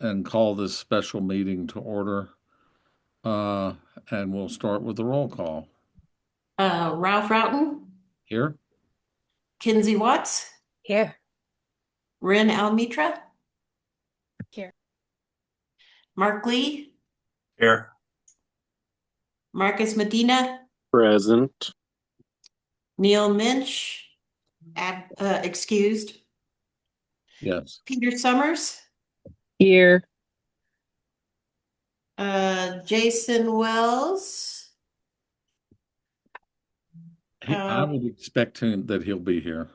and call this special meeting to order. And we'll start with the roll call. Ralph Roughton, Here? Kinsey Watts, Here. Ren Almitra, Here. Mark Lee, Here. Marcus Medina, Present. Neil Minch, excused, Yes. Peter Summers, Here. Jason Wells. I would expect that he'll be here.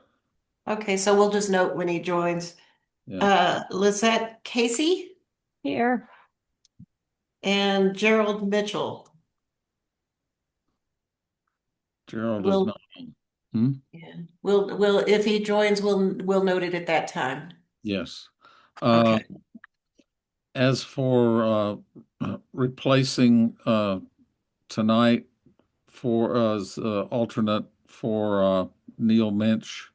Okay, so we'll just note when he joins. Yeah. Lizette Casey Here. and Gerald Mitchell. Gerald is We'll, not. Hmm? yeah, we'll if he joins, we'll note it at that time. Yes. Okay. As for replacing tonight for as alternate for Neil Minch,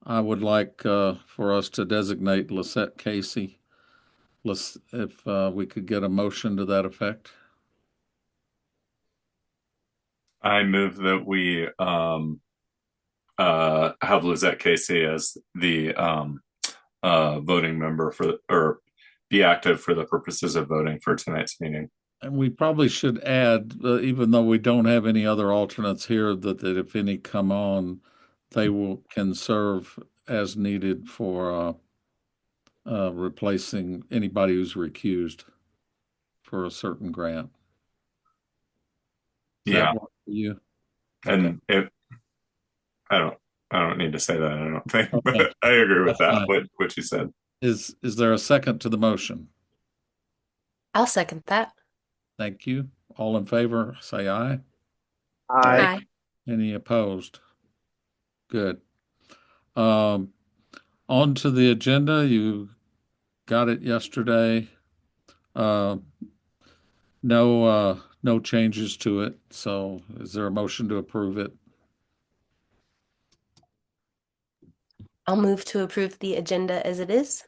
I would like for us to designate Lisette Casey. If we could get a motion to that effect. I move that we have Lizette Casey as the voting member or be active for the purposes of voting for tonight's meeting. And we probably should add, even though we don't have any other alternates here, that if any come on, they can serve as needed for replacing anybody who's recused for a certain grant. Does that work for you? And I don't need to say that, I don't think, Okay. but I agree with That's that, what you said. Is there a second to the motion? I'll second that. Thank you. All in favor, say aye. Aye. Any opposed? Good. On to the agenda. You got it yesterday. No changes to it. So is there a motion to approve it? I'll move to approve the agenda as it is.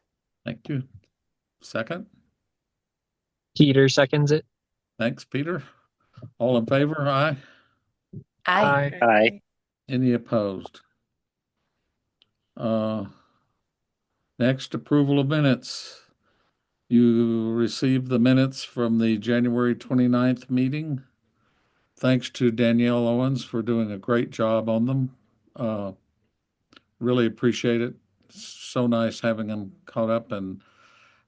Thank you. Second? Peter seconds it. Thanks, Peter. All in favor, aye. Aye. Aye. Any opposed? Next, approval of minutes. You received the minutes from the January 29th meeting. Thanks to Danielle Owens for doing a great job on them. Really appreciate it. So nice having them caught up, and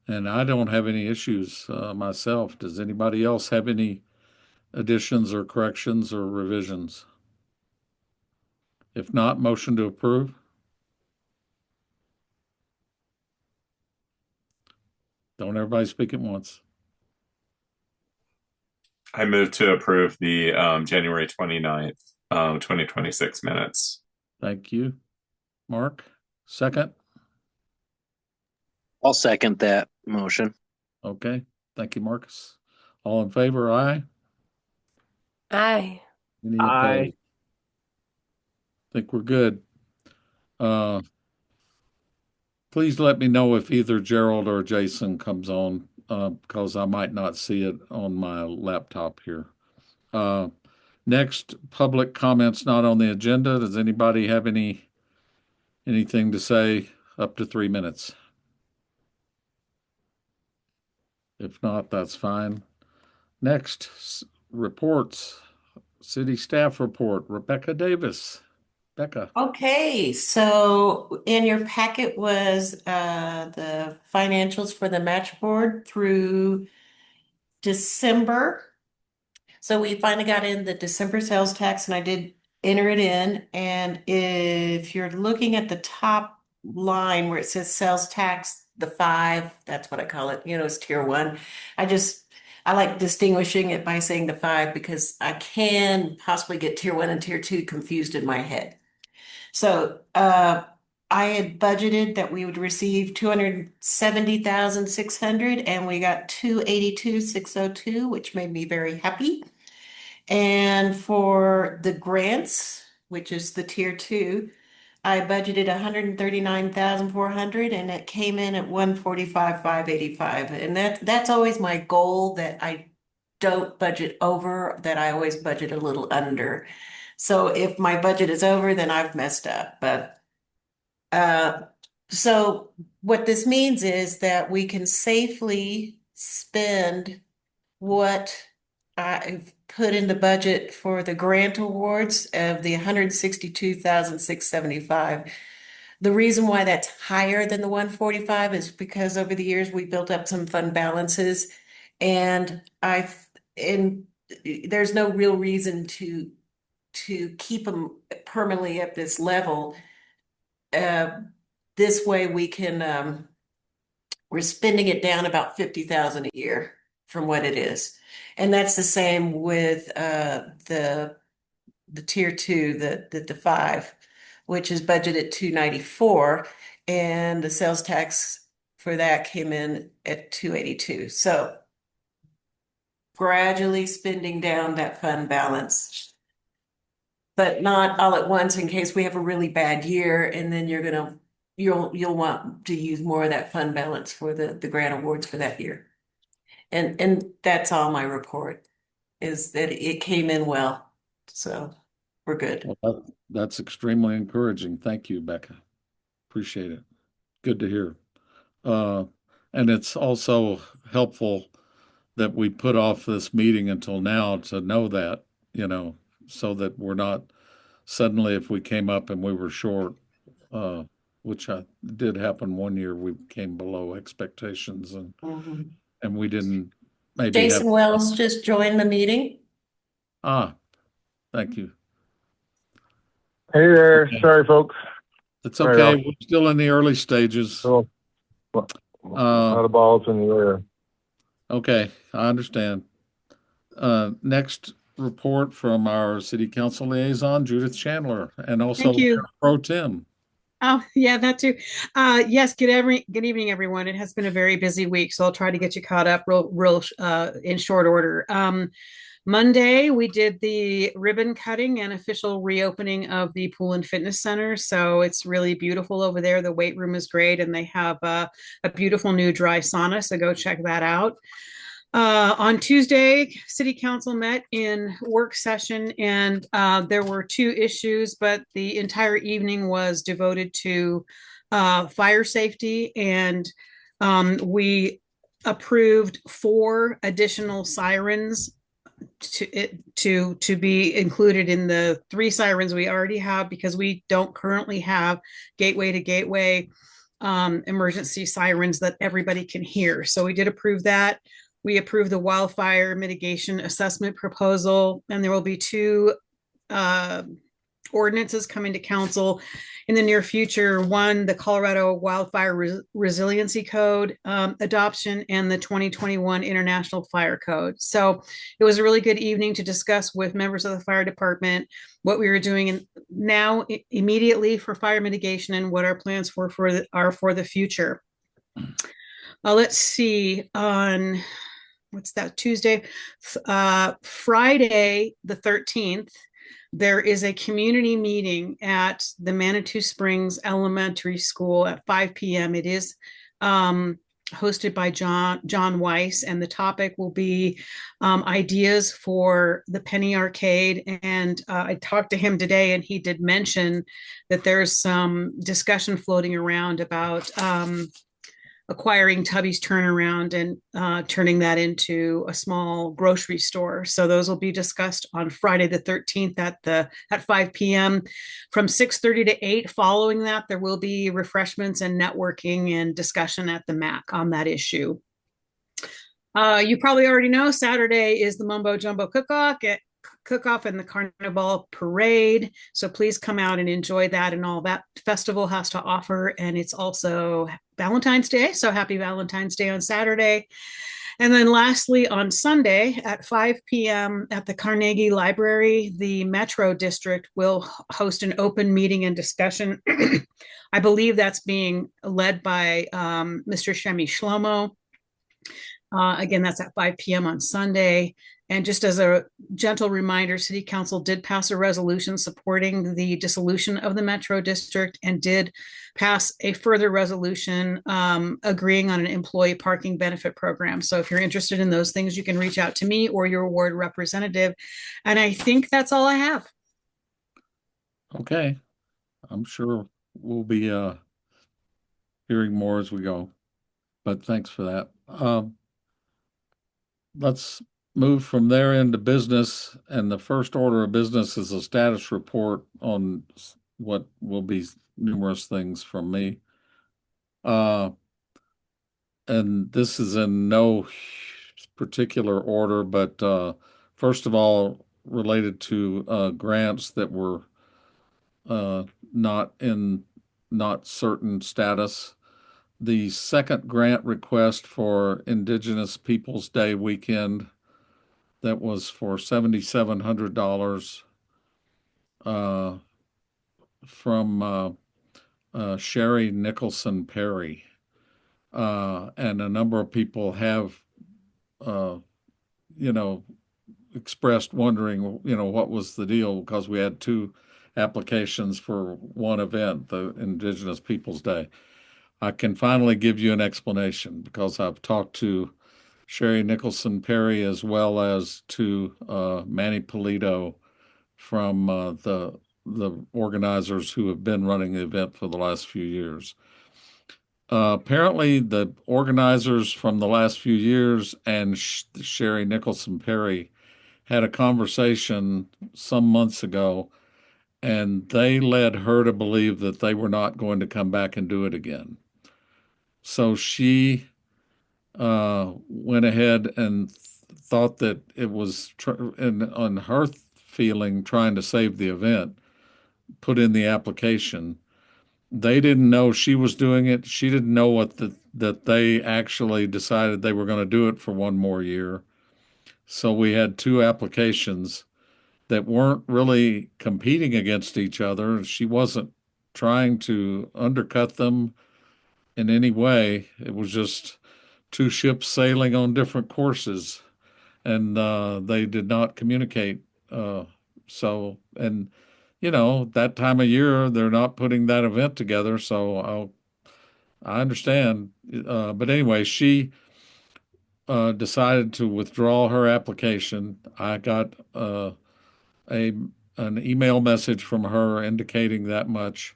I don't have any issues myself. Does anybody else have any additions or corrections or revisions? If not, motion to approve. Don't everybody speak at once. I move to approve the January 29th, 2026 minutes. Thank you. Mark, second? I'll second that motion. Okay. Thank you, Marcus. All in favor, aye? Aye. Any Aye. opposed? Think we're good. Please let me know if either Gerald or Jason comes on, because I might not see it on my laptop here. Next, public comments not on the agenda. Does anybody have anything to say? Up to 3 minutes. If not, that's fine. Next, reports. City staff report. Rebecca Davis. Becca. Okay, so in your packet was the financials for the match board through December. So we finally got in the December sales tax and I did enter it in. And if you're looking at the top line where it says sales tax, the 5, that's what I call it, it's tier 1. I like distinguishing it by saying the 5 because I can possibly get tier 1 and tier 2 confused in my head. So I had budgeted that we would receive 270,600 and we got 282,602, which made me very happy. And for the grants, which is the tier 2, I budgeted 139,400 and it came in at 145,585. And that's always my goal, that I don't budget over, that I always budget a little under. So if my budget is over, then I've messed up. But uh so what this means is that we can safely spend what I've put in the budget for the grant awards of the 162,675. The reason why that's higher than the 145 is because over the years we built up some fund balances, and and there's no real reason to keep them permanently at this level. Uh, this way we can we're spending it down about 50,000 a year from what it is. And that's the same with the tier two, the five, which is budgeted 294, and the sales tax for that came in at 282. So gradually spending down that fund balance, but not all at once in case we have a really bad year, and then you'll want to use more of that fund balance for the grant awards for that year. And that's all my report, is that it came in well. So we're good. Well, that's extremely encouraging. Thank you, Becca. Appreciate it. Good to hear. Uh, and it's also helpful that we put off this meeting until now to know that, so that we're not suddenly, if we came up and we were short, which did happen one year, we came below expectations Mhm. and we didn't maybe have. Jason Wells just joined the meeting. Thank you. Hey there. Okay. Sorry, folks. It's Sorry, okay. Ralph. We're still in the early stages. A lot of balls in the air. Okay, I understand. Next report from our city council liaison, Judith Chandler, and also Thank you. Mayor Pro Tem. Oh, yeah, that too. Yes, good evening, everyone. It has been a very busy week, so I'll try to get you caught up real in short order. Monday, we did the ribbon cutting and official reopening of the pool and fitness center. So it's really beautiful over there. The weight room is great, and they have a beautiful new dry sauna. So go check that out. On Tuesday, City Council met in work session, and there were two issues, but the entire evening was devoted to fire safety, and we approved 4 additional sirens to be included in the 3 sirens we already have, because we don't currently have gateway to gateway emergency sirens that everybody can hear. So we did approve that. We approved the wildfire mitigation assessment proposal, and there will be 2 ordinances coming to council in the near future. One, the Colorado Wildfire Resiliency Code adoption, and the 2021 International Fire Code. So it was a really good evening to discuss with members of the fire department what we were doing now immediately for fire mitigation and what our plans are for the future. Let's see, on what's that, Tuesday, Friday the 13th, there is a community meeting at the Manitou Springs Elementary School at 5 p.m. It is hosted by John Weiss, and the topic will be ideas for the Penny Arcade. And I talked to him today, and he did mention that there's some discussion floating around about acquiring Tubby's Turnaround and turning that into a small grocery store. So those will be discussed on Friday the 13th at 5 p.m. From 6:30 to 8. Following that, there will be refreshments and networking and discussion at the MACH on that issue. You probably already know Saturday is the Mumbo Jumbo Cook-Off and the Carnival Parade. So please come out and enjoy that and all that festival has to offer. And it's also Valentine's Day. So happy Valentine's Day on Saturday. And then lastly, on Sunday at 5 p.m. at the Carnegie Library, the Metro District will host an open meeting and discussion. I believe that's being led by Mr. Shemi Shlomo. Again, that's at 5 p.m. on Sunday. And just as a gentle reminder, City Council did pass a resolution supporting the dissolution of the Metro District and did pass a further resolution agreeing on an employee parking benefit program. So if you're interested in those things, you can reach out to me or your ward representative. And I think that's all I have. Okay. I'm sure we'll be hearing more as we go, but thanks for that. Let's move from there into business, and the first order of business is a status report on what will be numerous things from me. And this is in no particular order, but first of all, related to grants that were not certain status. The second grant request for Indigenous Peoples Day weekend, that was for $7,700 from Sherry Nicholson Perry. And a number of people have, expressed wondering, what was the deal, because we had two applications for one event, the Indigenous Peoples Day. I can finally give you an explanation because I've talked to Sherry Nicholson Perry as well as to Manny Polito from the organizers who have been running the event for the last few years. Apparently, the organizers from the last few years and Sherry Nicholson Perry had a conversation some months ago, and they led her to believe that they were not going to come back and do it again. So she went ahead and thought that it was, on her feeling, trying to save the event, put in the application. They didn't know she was doing it. She didn't know that they actually decided they were going to do it for one more year. So we had two applications that weren't really competing against each other. She wasn't trying to undercut them in any way. It was just two ships sailing on different courses, and they did not communicate. And that time of year, they're not putting that event together. So I understand. But anyway, she decided to withdraw her application. I got an email message from her indicating that much.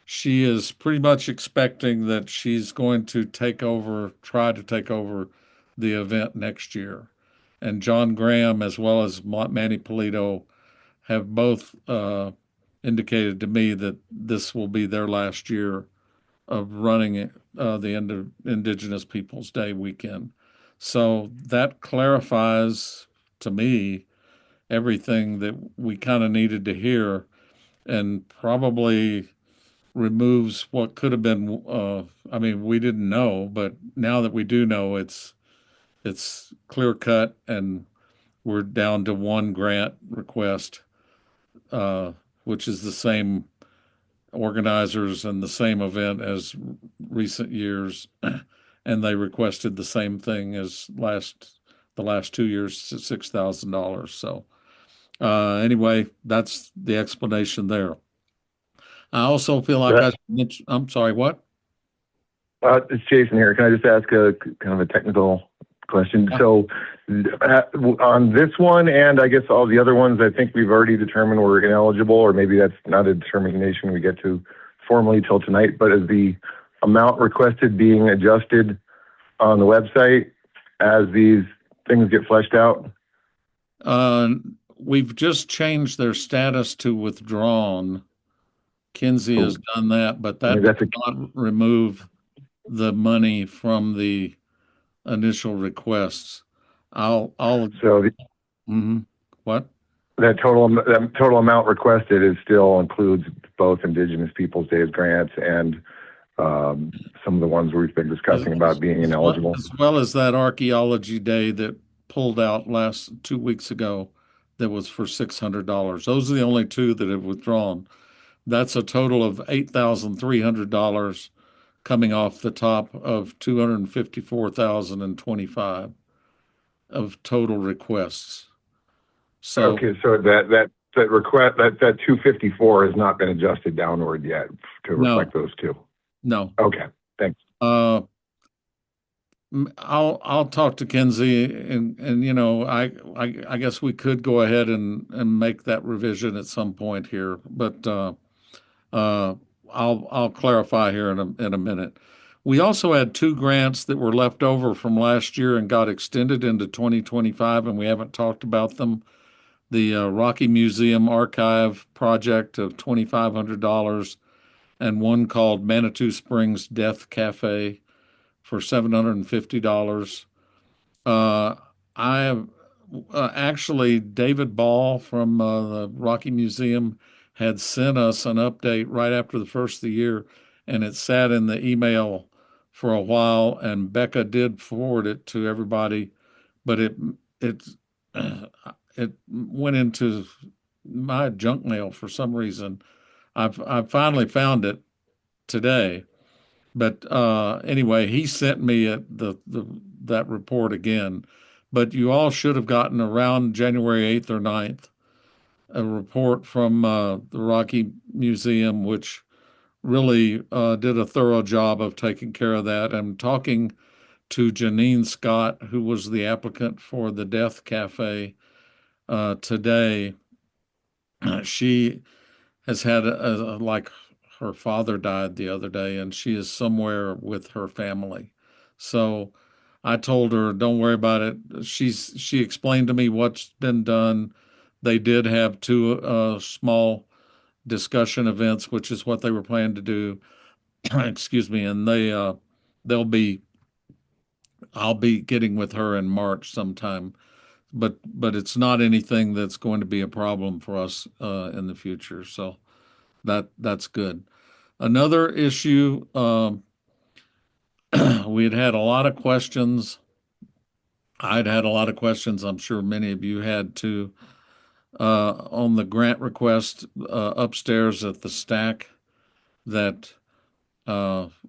She is pretty much expecting that she's going to try to take over the event next year. And John Graham, as well as Manny Polito, have both indicated to me that this will be their last year of running the Indigenous Peoples Day weekend. So that clarifies to me everything that we kind of needed to hear, and probably removes what could have been. We didn't know, but now that we do know, it's clear cut, and we're down to one grant request, which is the same organizers and the same event as recent years, and they requested the same thing as the last 2 years, $6,000. So anyway, that's the explanation there. I also feel like I'm sorry, what? It's Jason here. Can I just ask a kind of a technical question? Yeah. So on this one, and I guess all the other ones, I think we've already determined we're ineligible, or maybe that's not a determination we get to formally till tonight, but is the amount requested being adjusted on the website as these things get fleshed out? We've just changed their status to withdrawn. Kinsey has done that, but that does not remove the money from the initial requests. What? That total amount requested still includes both Indigenous Peoples Days grants and some of the ones we've been discussing about being ineligible, as well as that archaeology day that pulled out 2 weeks ago, that was for $600. Those are the only two that have withdrawn. That's a total of $8,300 coming off the top of $254,025 of total requests. So Okay, so that request, that 254 has not been adjusted downward yet to no, reflect those two. no. Okay, thanks. I'll talk to Kenzie and I guess we could go ahead and make that revision at some point here, but uh, I'll clarify here in a minute. We also had two grants that were left over from last year and got extended into 2025, and we haven't talked about them. The Rocky Museum Archive project of $2,500, and one called Manitou Springs Death Cafe for $750. Uh, I have actually, David Ball from the Rocky Museum had sent us an update right after the first of the year, and it sat in the email for a while, and Becca did forward it to everybody, but it it went into my junk mail for some reason. I've finally found it today, but anyway, he sent me that report again. But you all should have gotten around January 8th or 9th a report from the Rocky Museum, which really did a thorough job of taking care of that. I'm talking to Janine Scott, who was the applicant for the Death Cafe today. She has had like her father died the other day, and she is somewhere with her family. So I told her, don't worry about it. She explained to me what's been done. They did have two small discussion events, which is what they were planning to do. Excuse me, and they'll be I'll be getting with her in March sometime. But it's not anything that's going to be a problem for us in the future. So that's good. Another issue, we had a lot of questions. I'd had a lot of questions. I'm sure many of you had too, on the grant request upstairs at the stack that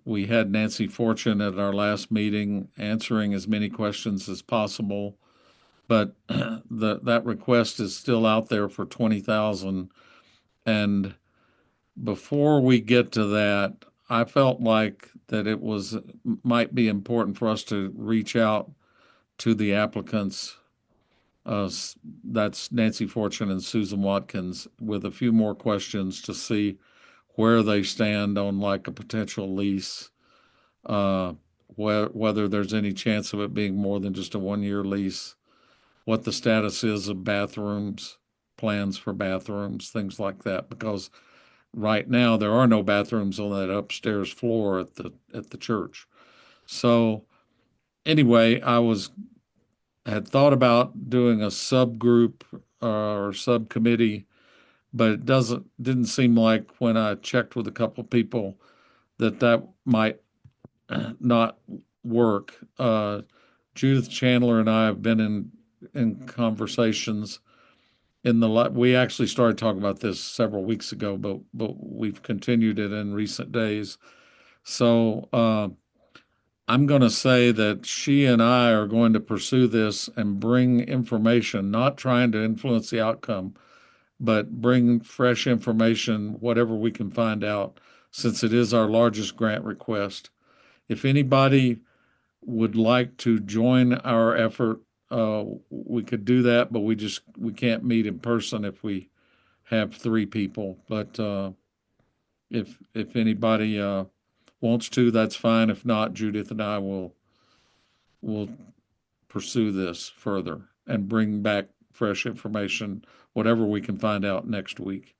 we had Nancy Fortune at our last meeting answering as many questions as possible. But that request is still out there for 20,000. And before we get to that, I felt like that might be important for us to reach out to the applicants. That's Nancy Fortune and Susan Watkins, with a few more questions to see where they stand on like a potential lease, whether there's any chance of it being more than just a 1 year lease, what the status is of bathrooms, plans for bathrooms, things like that, because right now there are no bathrooms on that upstairs floor at the church. So anyway, had thought about doing a subgroup or subcommittee, but didn't seem like, when I checked with a couple of people, that might not work. Judith Chandler and I have been in conversations we actually started talking about this several weeks ago, but we've continued it in recent days. So I'm going to say that she and I are going to pursue this and bring information, not trying to influence the outcome, but bring fresh information, whatever we can find out, since it is our largest grant request. If anybody would like to join our effort, we could do that, but we can't meet in person if we have three people. But if anybody wants to, that's fine. If not, Judith and I will pursue this further and bring back fresh information, whatever we can find out next week.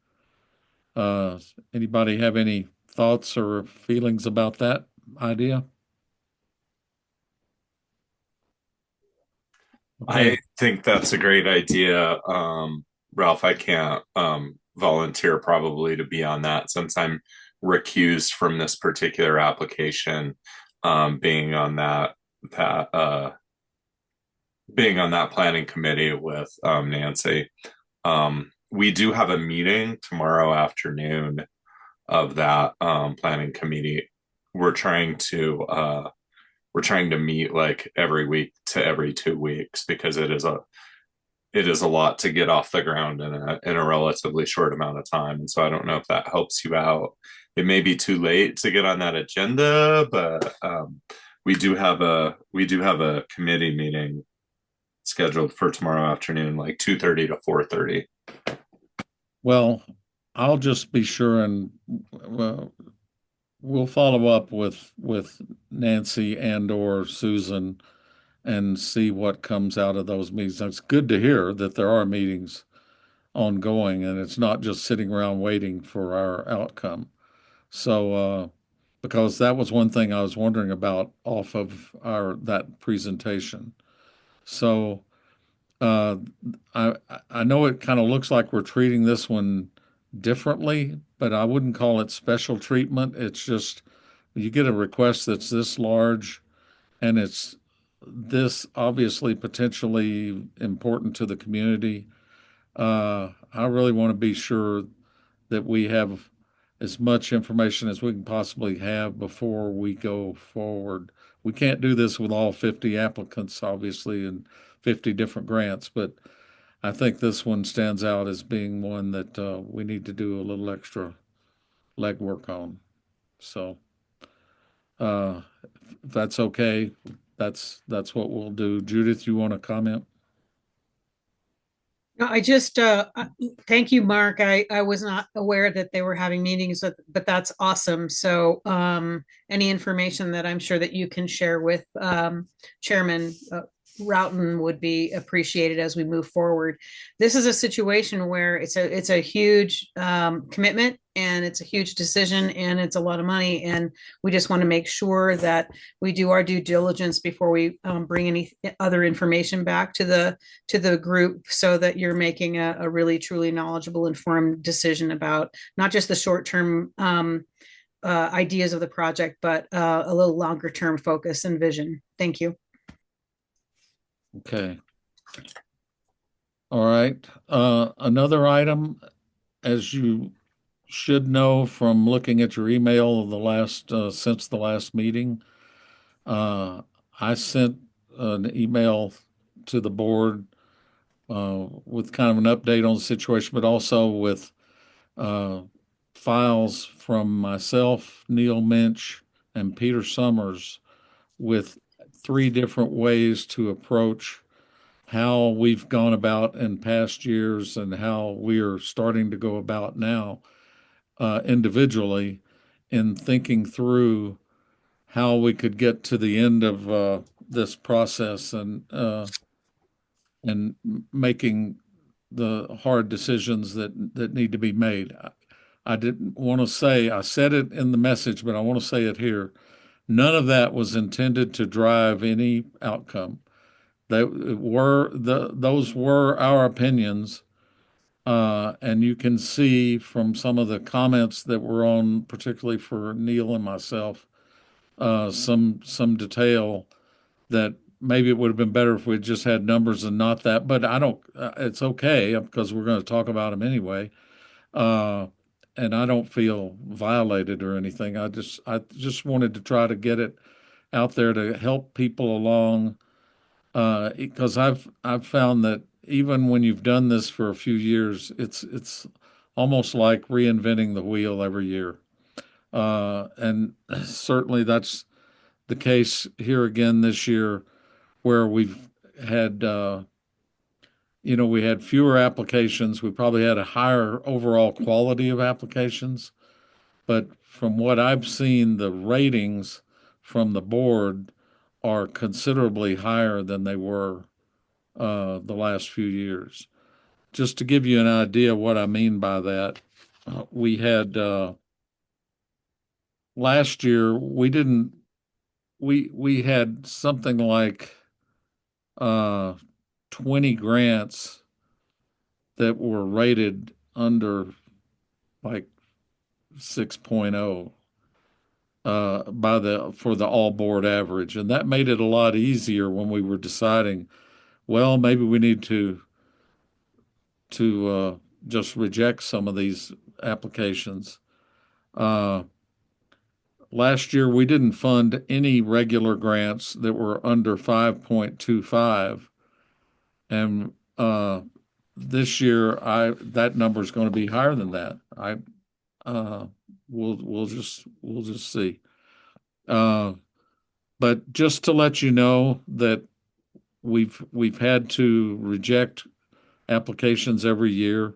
Anybody have any thoughts or feelings about that idea? Okay. I think that's a great idea. Ralph, I can't volunteer probably to be on that since I'm recused from this particular application, being on that being on that planning committee with Nancy. We do have a meeting tomorrow afternoon of that planning committee. We're trying to meet like every week to every 2 weeks because it is a lot to get off the ground in a relatively short amount of time. And so I don't know if that helps you out. It may be too late to get on that agenda, but we do have a committee meeting scheduled for tomorrow afternoon, like 2:30 to 4:30. Well, I'll just be sure and we'll follow up with Nancy and or Susan and see what comes out of those meetings. It's good to hear that there are meetings ongoing and it's not just sitting around waiting for our outcome. So, because that was one thing I was wondering about off of that presentation. So, uh, I know it kind of looks like we're treating this one differently, but I wouldn't call it special treatment. It's just you get a request that's this large and it's this obviously potentially important to the community. I really want to be sure that we have as much information as we can possibly have before we go forward. We can't do this with all 50 applicants, obviously, and 50 different grants, but I think this one stands out as being one that we need to do a little extra legwork on. So, if that's okay, that's what we'll do. Judith, you want to comment? No, thank you, Mark. I was not aware that they were having meetings, but that's awesome. So, any information that I'm sure that you can share with Chairman Roughton would be appreciated as we move forward. This is a situation where it's a huge commitment and it's a huge decision and it's a lot of money, and we just want to make sure that we do our due diligence before we bring any other information back to the group, so that you're making a really truly knowledgeable, informed decision about not just the short-term ideas of the project, but a little longer term focus and vision. Thank you. Okay. All right. Another item, as you should know from looking at your email of the last since the last meeting, I sent an email to the board with kind of an update on the situation, but also with uh, files from myself, Neil Minch, and Peter Summers with 3 different ways to approach how we've gone about in past years and how we are starting to go about now individually in thinking through how we could get to the end of this process and making the hard decisions that need to be made. I didn't want to say, I said it in the message, but I want to say it here. None of that was intended to drive any outcome. Those were our opinions, and you can see from some of the comments that were on, particularly for Neil and myself, some detail that maybe it would have been better if we just had numbers and not that. But I don't. It's okay because we're going to talk about them anyway, uh, and I don't feel violated or anything. I just wanted to try to get it out there to help people along because I've found that even when you've done this for a few years, it's almost like reinventing the wheel every year, and certainly that's the case here again this year, where we've had we had fewer applications. We probably had a higher overall quality of applications, but from what I've seen, the ratings from the board are considerably higher than they were the last few years. Just to give you an idea what I mean by that, we had last year we didn't we had something like uh, 20 grants that were rated under like 6.0 by the for the all board average, and that made it a lot easier when we were deciding, well, maybe we need to just reject some of these applications. Uh, Last year, we didn't fund any regular grants that were under 5.25, and this year, that number is going to be higher than that. Uh, we'll just see. But just to let you know that we've had to reject applications every year.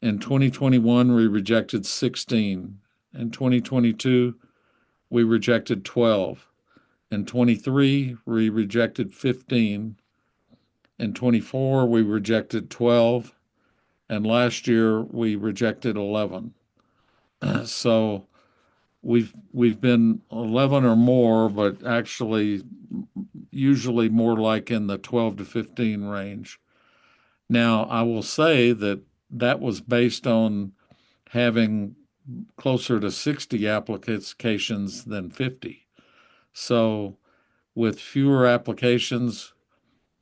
In 2021, we rejected 16. In 2022, we rejected 12. In 23, we rejected 15. In 24, we rejected 12. And last year, we rejected 11. So we've been 11 or more, but actually usually more like in the 12 to 15 range. Now, I will say that that was based on having closer to 60 applications than 50. So with fewer applications,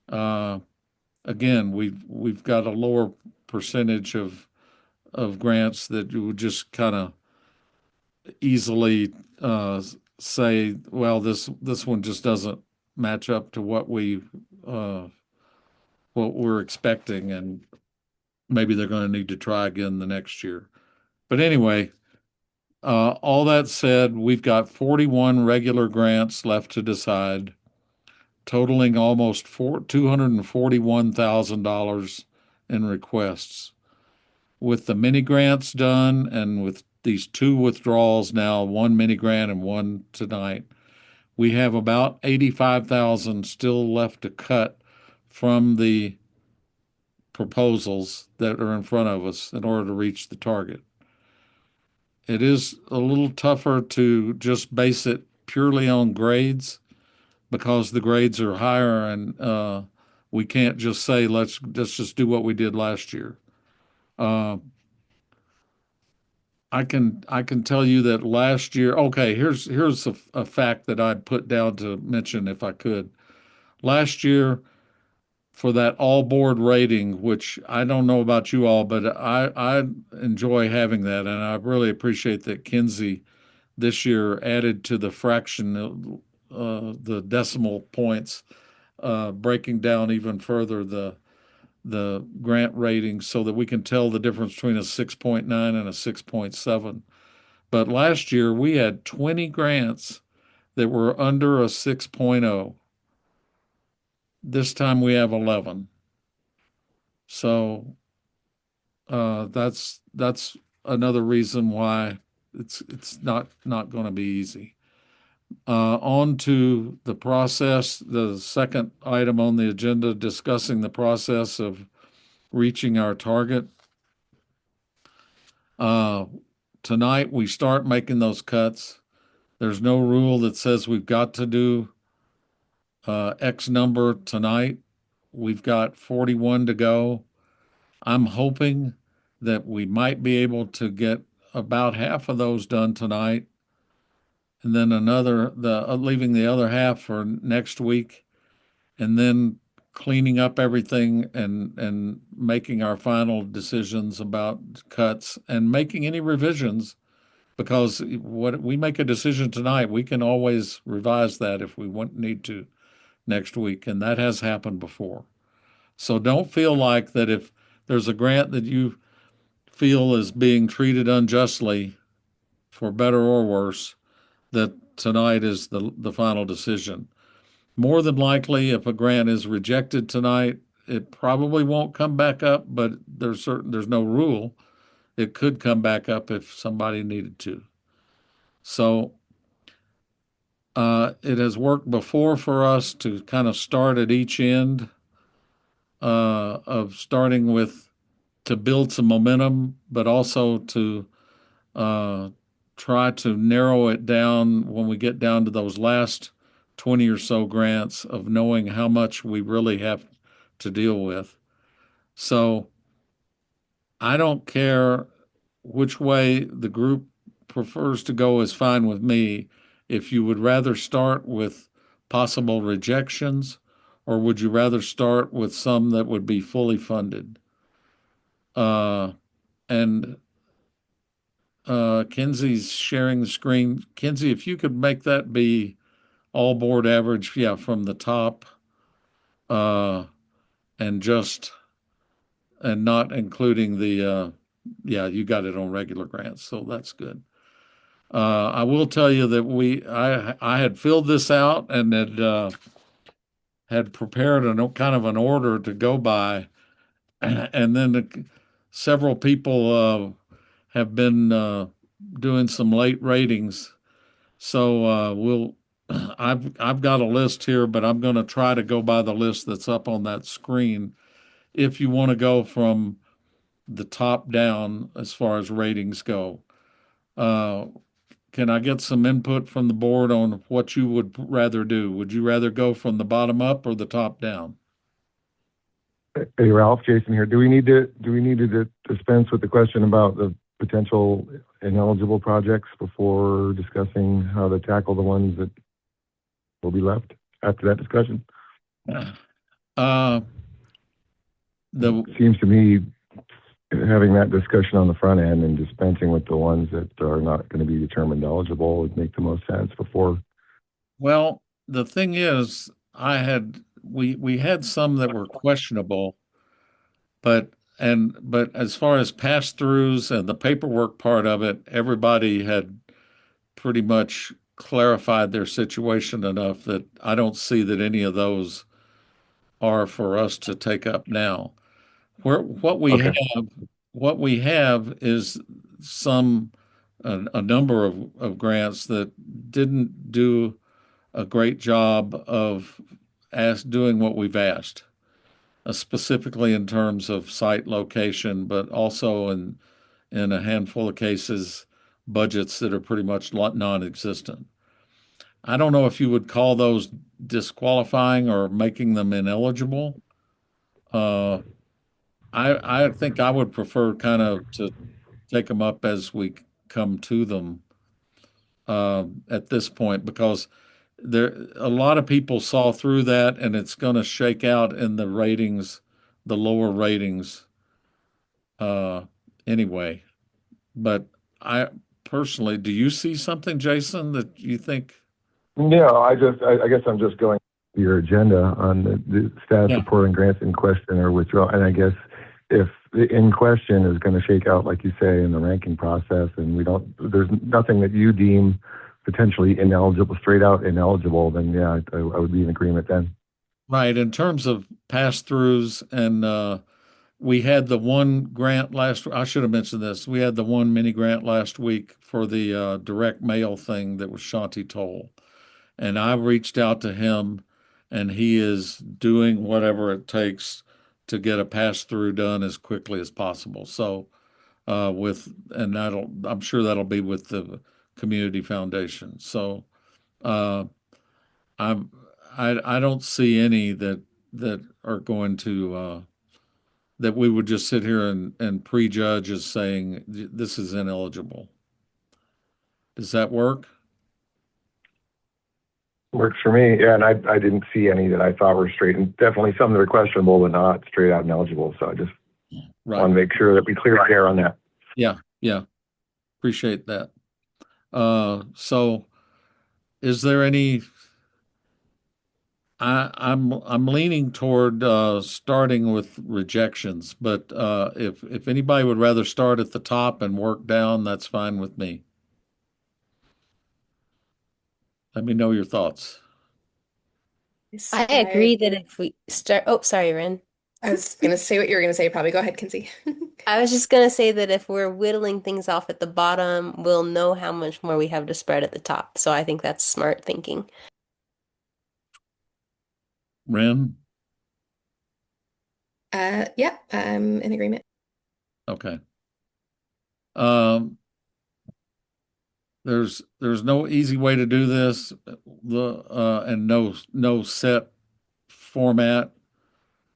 uh, again, we've got a lower percentage of grants that you would just kind of easily say, well, this one just doesn't match up to uh, what we're expecting, and maybe they're going to need to try again the next year. But anyway, all that said, we've got 41 regular grants left to decide, totaling almost $241,000 in requests. With the mini grants done and with these two withdrawals now, one mini grant and one tonight, we have about 85,000 still left to cut from the proposals that are in front of us in order to reach the target. It is a little tougher to just base it purely on grades because the grades are higher, and we can't just say let's just do what we did last year. Uh, I can tell you that last year. Okay, here's a fact that I'd put down to mention if I could. Last year, for that all board rating, which I don't know about you all, but I enjoy having that, and I really appreciate that Kinsey this year added to the fraction, the decimal points, breaking down even further the grant rating so that we can tell the difference between a 6.9 and a 6.7. But last year we had 20 grants that were under a 6.0. This time we have 11. So that's another reason why it's not going to be easy. On to the process, the second item on the agenda, discussing the process of reaching our target. Tonight we start making those cuts. There's no rule that says we've got to do X number tonight. We've got 41 to go. I'm hoping that we might be able to get about half of those done tonight, and then leaving the other half for next week, and then cleaning up everything and making our final decisions about cuts and making any revisions, because what we make a decision tonight, we can always revise that if we need to next week, and that has happened before. So don't feel like that if there's a grant that you feel is being treated unjustly, for better or worse, that tonight is the final decision. More than likely, if a grant is rejected tonight, it probably won't come back up, but there's no rule. It could come back up if somebody needed to. So it has worked before for us to kind of start at each end of starting with, to build some momentum, but also to try to narrow it down when we get down to those last 20 or so grants, of knowing how much we really have to deal with. So I don't care which way the group prefers to go, is fine with me. If you would rather start with possible rejections, or would you rather start with some that would be fully funded? And Kinsey's sharing the screen. Kinsey, if you could make that be all board average, yeah, from the top, and just and not including the, yeah, you got it on regular grants, so that's good. I will tell you that I had filled this out and had prepared a kind of an order to go by, and then several people have been doing some late ratings. So I've got a list here, but I'm going to try to go by the list that's up on that screen. If you want to go from the top down as far as ratings go, uh, can I get some input from the board on what you would rather do? Would you rather go from the bottom up or the top down? Hey, Ralph, Jason here. Do we need to dispense with the question about the potential ineligible projects before discussing how to tackle the ones that will be left after that discussion? Uh, the Seems to me having that discussion on the front end and dispensing with the ones that are not going to be determined eligible would make the most sense before. Well, the thing is, we had some that were questionable, but as far as pass-throughs and the paperwork part of it, everybody had pretty much clarified their situation enough that I don't see that any of those are for us to take up now. Where Okay. what we have is a number of grants that didn't do a great job of doing what we've asked, specifically in terms of site location, but also in a handful of cases, budgets that are pretty much non-existent. I don't know if you would call those disqualifying or making them ineligible. Uh, I think I would prefer kind of to take them up as we come to them at this point because there a lot of people saw through that and it's going to shake out in the ratings, the lower ratings uh, anyway. But I personally, do you see something, Jason, that you think? No, I guess I'm just going to your agenda on the status Yeah, report and grants in question or withdrawal. And I guess if the in question is going to shake out, like you say, in the ranking process, and there's nothing that you deem potentially ineligible, straight out ineligible, then yeah, I would be in agreement then. right. In terms of pass-throughs and we had the one grant I should have mentioned this. We had the one mini grant last week for the direct mail thing that was Shanti Toll. And I reached out to him and he is doing whatever it takes to get a pass through done as quickly as possible. So I'm sure that'll be with the community foundation. So uh, I'm, I don't see any that are going to, that we would just sit here and prejudge as saying this is ineligible. Does that work? Works for me. Yeah, and I didn't see any that I thought were straight, and definitely some that are questionable but not straight out ineligible. So I just Right. want to make sure that we clear the air on that. Yeah. Yeah. Appreciate that. So is there any, I'm leaning toward starting with rejections, but if anybody would rather start at the top and work down, that's fine with me. Let me know your thoughts. I agree that if we start, oh, sorry, Ren. I was going to say what you were going to say. Probably go ahead, Kinsey. I was just gonna say that if we're whittling things off at the bottom, we'll know how much more we have to spread at the top. So I think that's smart thinking. Ren? Yeah, I'm in agreement. Okay. Um, there's no easy way to do this, and no set format,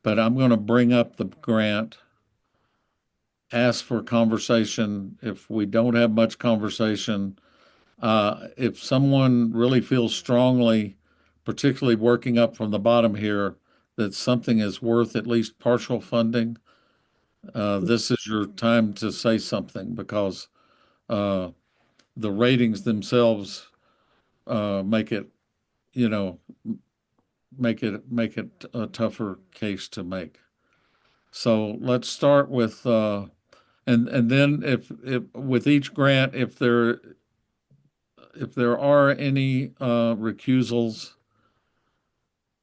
but I'm going to bring up the grant, ask for conversation. If we don't have much conversation, if someone really feels strongly, particularly working up from the bottom here, that something is worth at least partial funding, this is your time to say something because uh, the ratings themselves make it, you know, make it a tougher case to make. So let's start with and then if with each grant, if there are any recusals,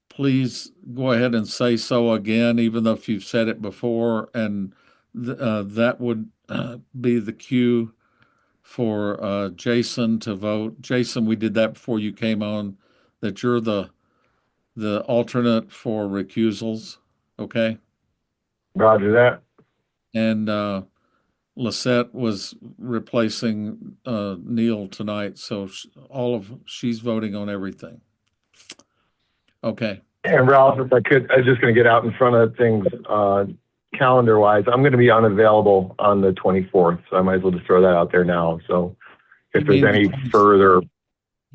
please go ahead and say so again, even though if you've said it before, and that would be the cue for Jason to vote. Jason, we did that before you came on, that you're the alternate for recusals, okay? Roger that. And Lisette was replacing Neil tonight, so she's voting on everything. Okay. And Ralph, if I could, I was just going to get out in front of things calendar-wise. I'm going to be unavailable on the 24th, so I might as well just throw that out there now. So if there's any further...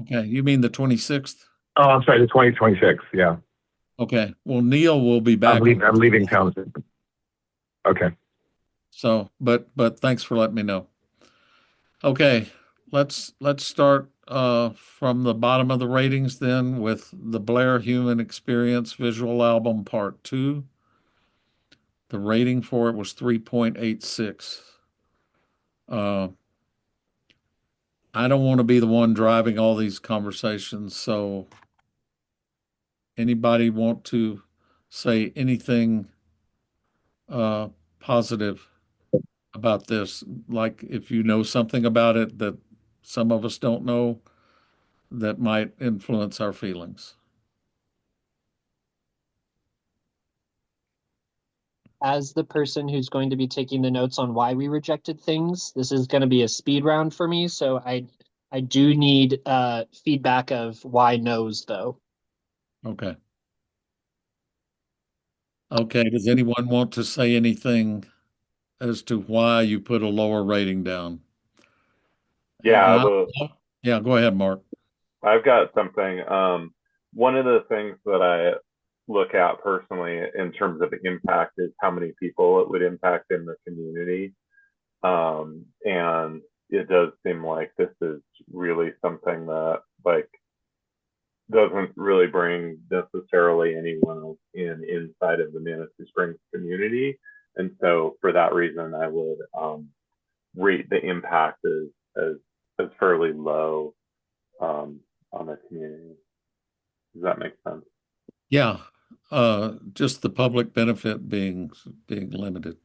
Okay, you mean the 26th? Oh, I'm sorry, the 2026, yeah. Okay, well, Neil will be back. I'm leaving town. Okay. So, but thanks for letting me know. Okay, let's start from the bottom of the ratings then with the Blair Human Experience Visual Album Part 2. The rating for it was 3.86. I don't want to be the one driving all these conversations, so anybody want to say anything positive about this? Like if you know something about it that some of us don't know that might influence our feelings. As the person who's going to be taking the notes on why we rejected things, this is going to be a speed round for me. So I do need feedback of why no's though. Okay. Okay, does anyone want to say anything as to why you put a lower rating down? Yeah, Yeah, go ahead, Mark. I've got something. One of the things that I look at personally in terms of impact is how many people it would impact in the community. And it does seem like this is really something that like doesn't really bring necessarily anyone inside of the Manitou Springs community. And so for that reason, I would rate the impact as fairly low on the community. Does that make sense? Yeah, just the public benefit being limited.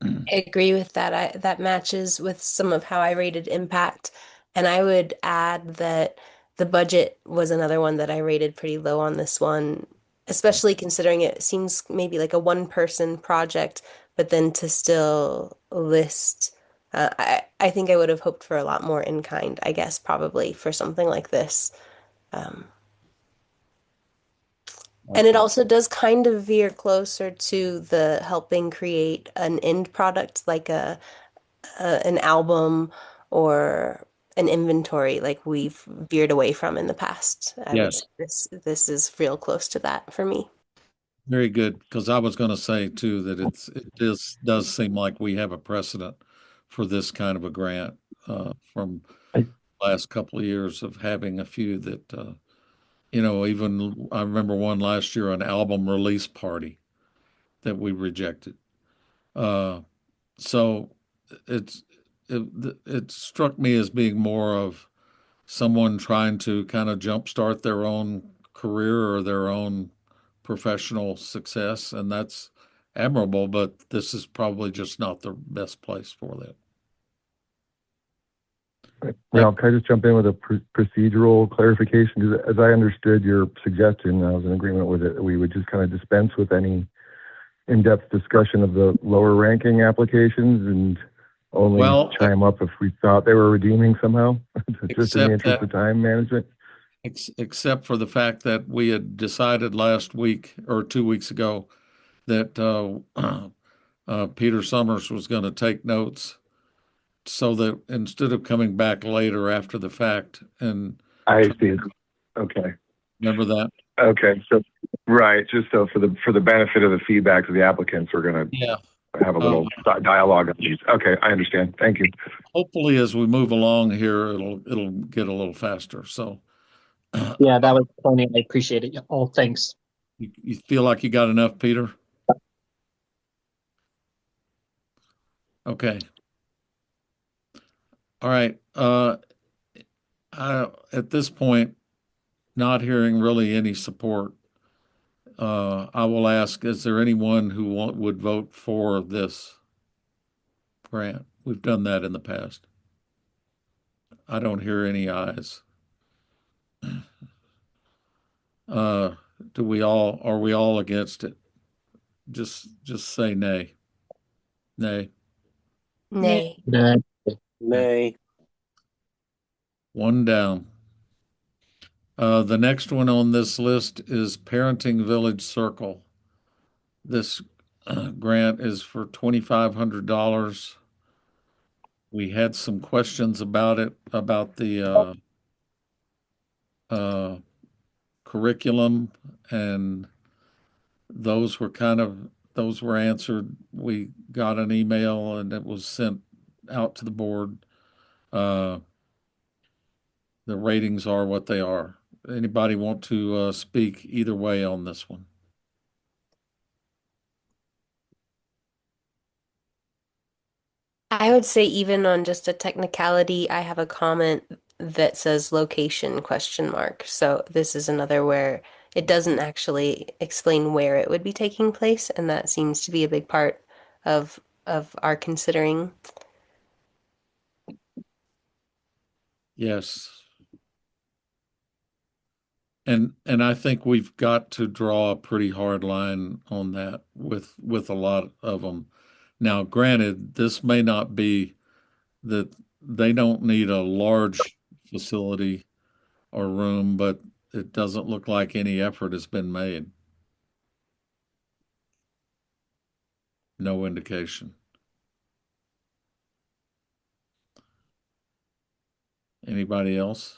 I agree with that. That matches with some of how I rated impact. And I would add that the budget was another one that I rated pretty low on this one, especially considering it seems maybe like a one-person project, but then to still list, I think I would have hoped for a lot more in kind, I guess, probably for something like this. And it also does kind of veer closer to the helping create an end product like an album or an inventory like we've veered away from in the past. I would say this is real close to that for me. Very good, because I was going to say too that it does seem like we have a precedent for this kind of a grant from the last couple of years of having a few that even I remember one last year, an album release party that we rejected. So it struck me as being more of someone trying to kind of jumpstart their own career or their own professional success, and that's admirable, but this is probably just not the best place for that. Ralph, can I just jump in with a procedural clarification? As I understood your suggestion, I was in agreement with it. We would just kind of dispense with any in-depth discussion of the lower ranking applications and only chime up if we thought they were redeeming somehow, just in the interest of time management. Except for the fact that we had decided last week or 2 weeks ago that Peter Summers was going to take notes so that instead of coming back later after the fact and I see. Okay. Remember that? Okay. So right, just so for the benefit of the feedback of the applicants, we're going to have a little dialogue on these. Okay, I understand. Thank you. Hopefully, as we move along here, it'll get a little faster. So yeah, that was funny. I appreciate it. Oh, thanks. You feel like you got enough, Peter? Okay. All right. At this point, not hearing really any support, I will ask, is there anyone who would vote for this grant? We've done that in the past. I don't hear any ayes. Uh, are we all against it? Just say nay. Nay. Nay. Nah. Nay. One down. The next one on this list is Parenting Village Circle. This grant is for $2,500. We had some questions about it, about the uh, curriculum, and those were answered. We got an email and it was sent out to the board. Uh, the ratings are what they are. Anybody want to speak either way on this one? I would say even on just a technicality, I have a comment that says location question mark. So this is another where it doesn't actually explain where it would be taking place, and that seems to be a big part of our considering. Yes. And I think we've got to draw a pretty hard line on that with a lot of them. Now, granted, this may not be that they don't need a large facility or room, but it doesn't look like any effort has been made. No indication. Anybody else?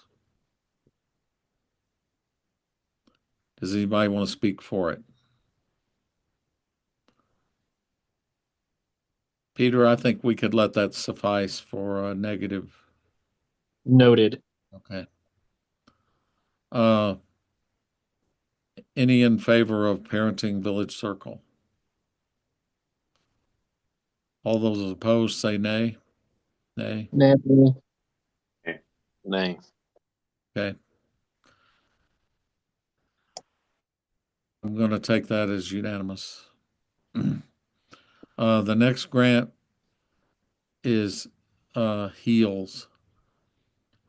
Does anybody want to speak for it? Peter, I think we could let that suffice for a negative. Noted. Okay. Uh, any in favor of Parenting Village Circle? All those opposed say nay. Nay. Nay. Nay. Okay. I'm going to take that as unanimous. The next grant is HEALS,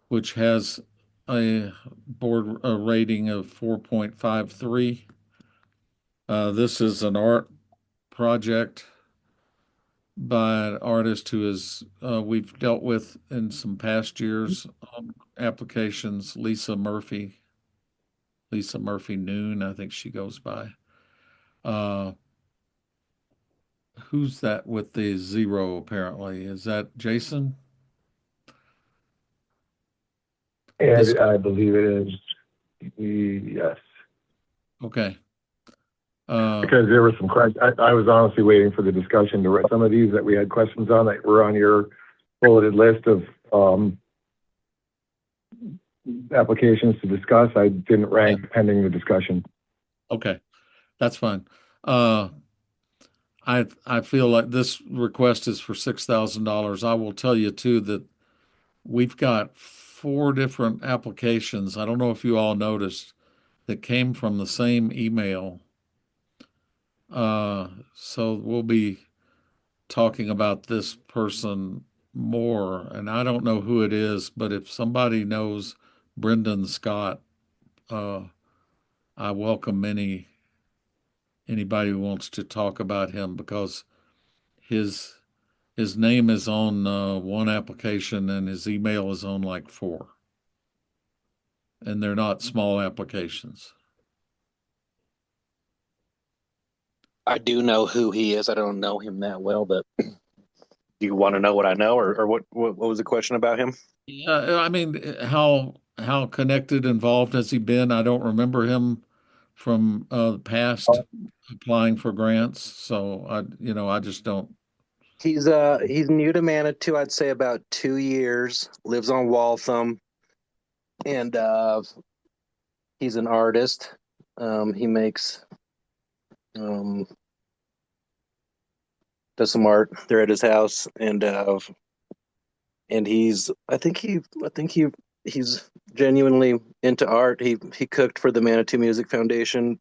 which has a board rating of 4.53. This is an art project by an artist who is we've dealt with in some past years applications. Lisa Murphy Noon, I think she goes by. Who's that with the zero apparently? Is that Jason? And I believe it is, yes. Okay. Because there were some questions. I was honestly waiting for the discussion to read some of these that we had questions on that were on your bulleted list of applications to discuss. I didn't rank pending the discussion. Okay, that's fine. I feel like this request is for $6,000. I will tell you too that we've got 4 different applications. I don't know if you all noticed that came from the same email. So we'll be talking about this person more, and I don't know who it is, but if somebody knows Brendan Scott, I welcome anybody who wants to talk about him because his his name is on one application and his email is on like 4, and they're not small applications. I do know who he is. I don't know him that well, but do you want to know what I know, or what was the question about him? Yeah, I mean, how connected, involved has he been? I don't remember him from the past applying for grants, so I just don't. He's new to Manitou. I'd say about 2 years. Lives on Waltham, and he's an artist. He makes Um, does some art there at his house, and he's genuinely into art. He cooked for the Manitou Music Foundation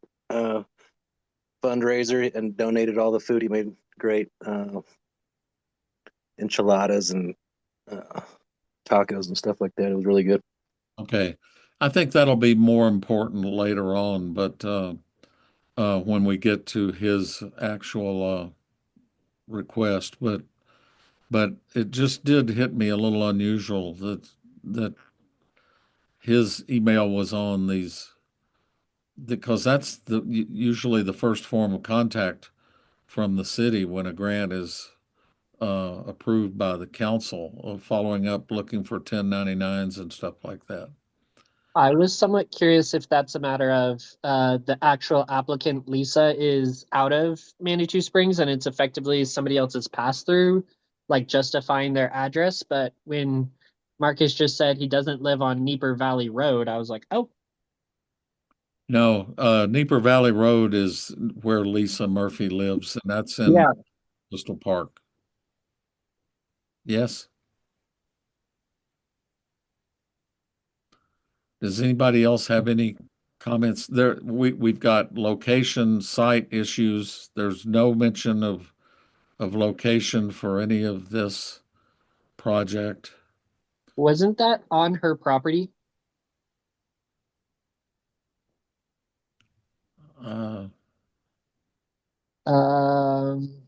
fundraiser and donated all the food. He made great enchiladas and uh, tacos and stuff like that. It was really good. Okay. I think that'll be more important later on, but when we get to his actual request, but it just did hit me a little unusual that his email was on these because that's usually the first form of contact from the city when a grant is approved by the council, following up, looking for 1099s and stuff like that. I was somewhat curious if that's a matter of the actual applicant, Lisa, is out of Manitou Springs and it's effectively somebody else's pass through, like justifying their address. But when Marcus just said he doesn't live on Neeper Valley Road, I was like, oh, No, Neeper Valley Road is where Lisa Murphy lives, and that's in yeah. Crystal Park. Yes. Does anybody else have any comments? There, we've got location site issues. There's no mention of location for any of this project. Wasn't that on her property? Uh, Um,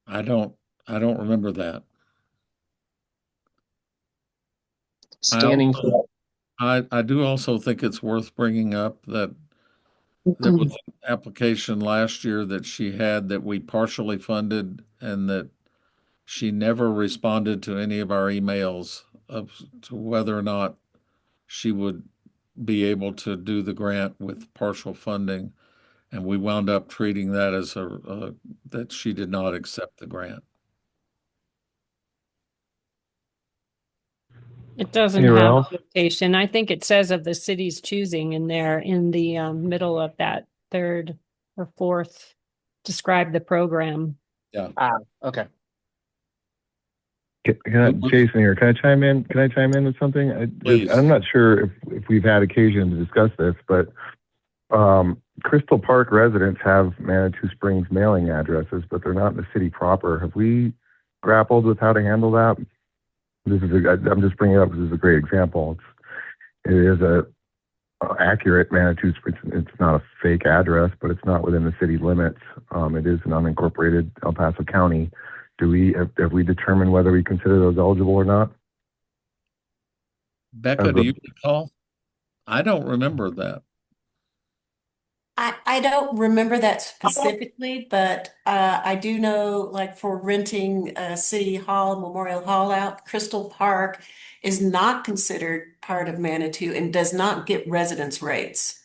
I don't I don't remember that. I scanning. also I do also think it's worth bringing up that there was an application last year that she had that we partially funded and that she never responded to any of our emails of to whether or not she would be able to do the grant with partial funding. And we wound up treating that as that she did not accept the grant. It doesn't Hey, have Ralph. a notation. I think it says of the city's choosing in there in the middle of that third or fourth, describe the program. Yeah. Okay. Jason here. Can I chime in? Can I chime in with something? Please. I'm not sure if we've had occasion to discuss this, but Crystal Park residents have Manitou Springs mailing addresses, but they're not in the city proper. Have we grappled with how to handle that? I'm just bringing it up because it's a great example. It is a accurate Manitou Springs. It's not a fake address, but it's not within the city limits. It is an unincorporated El Paso County. Have we determined whether we consider those eligible or not? Becca, do you recall? I don't remember that. I don't remember that specifically, but I do know, like for renting City Hall, Memorial Hall out, Crystal Park is not considered part of Manitou and does not get residence rates.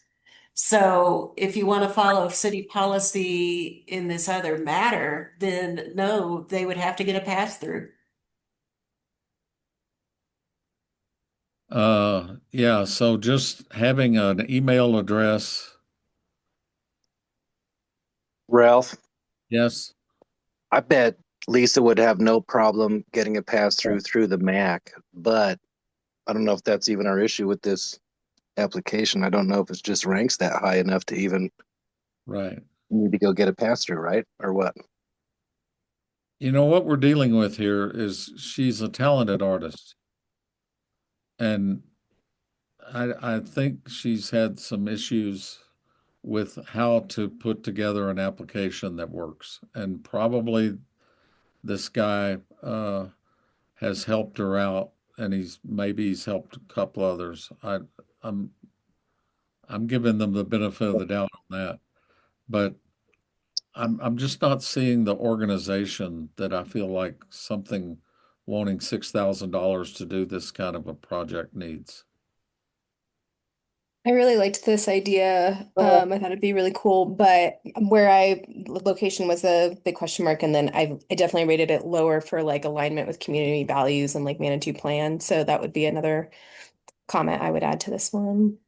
So if you want to follow city policy in this other matter, then no, they would have to get a pass through. Yeah, so just having an email address. Ralph, Yes. I bet Lisa would have no problem getting a pass through the MAC, but I don't know if that's even our issue with this application. I don't know if it just ranks that high enough to even Right. need to go get a pass through, right? Or what? You know what we're dealing with here is she's a talented artist. And I think she's had some issues with how to put together an application that works. And probably this guy has helped her out, and he's helped a couple others. I'm I'm giving them the benefit of the doubt on that, but I'm just not seeing the organization that I feel like something wanting $6,000 to do this kind of a project needs. I really liked this idea. I thought it'd be really cool, but location was a big question mark, and then I definitely rated it lower for like alignment with community values and like Manitou plan. So that would be another comment I would add to this one.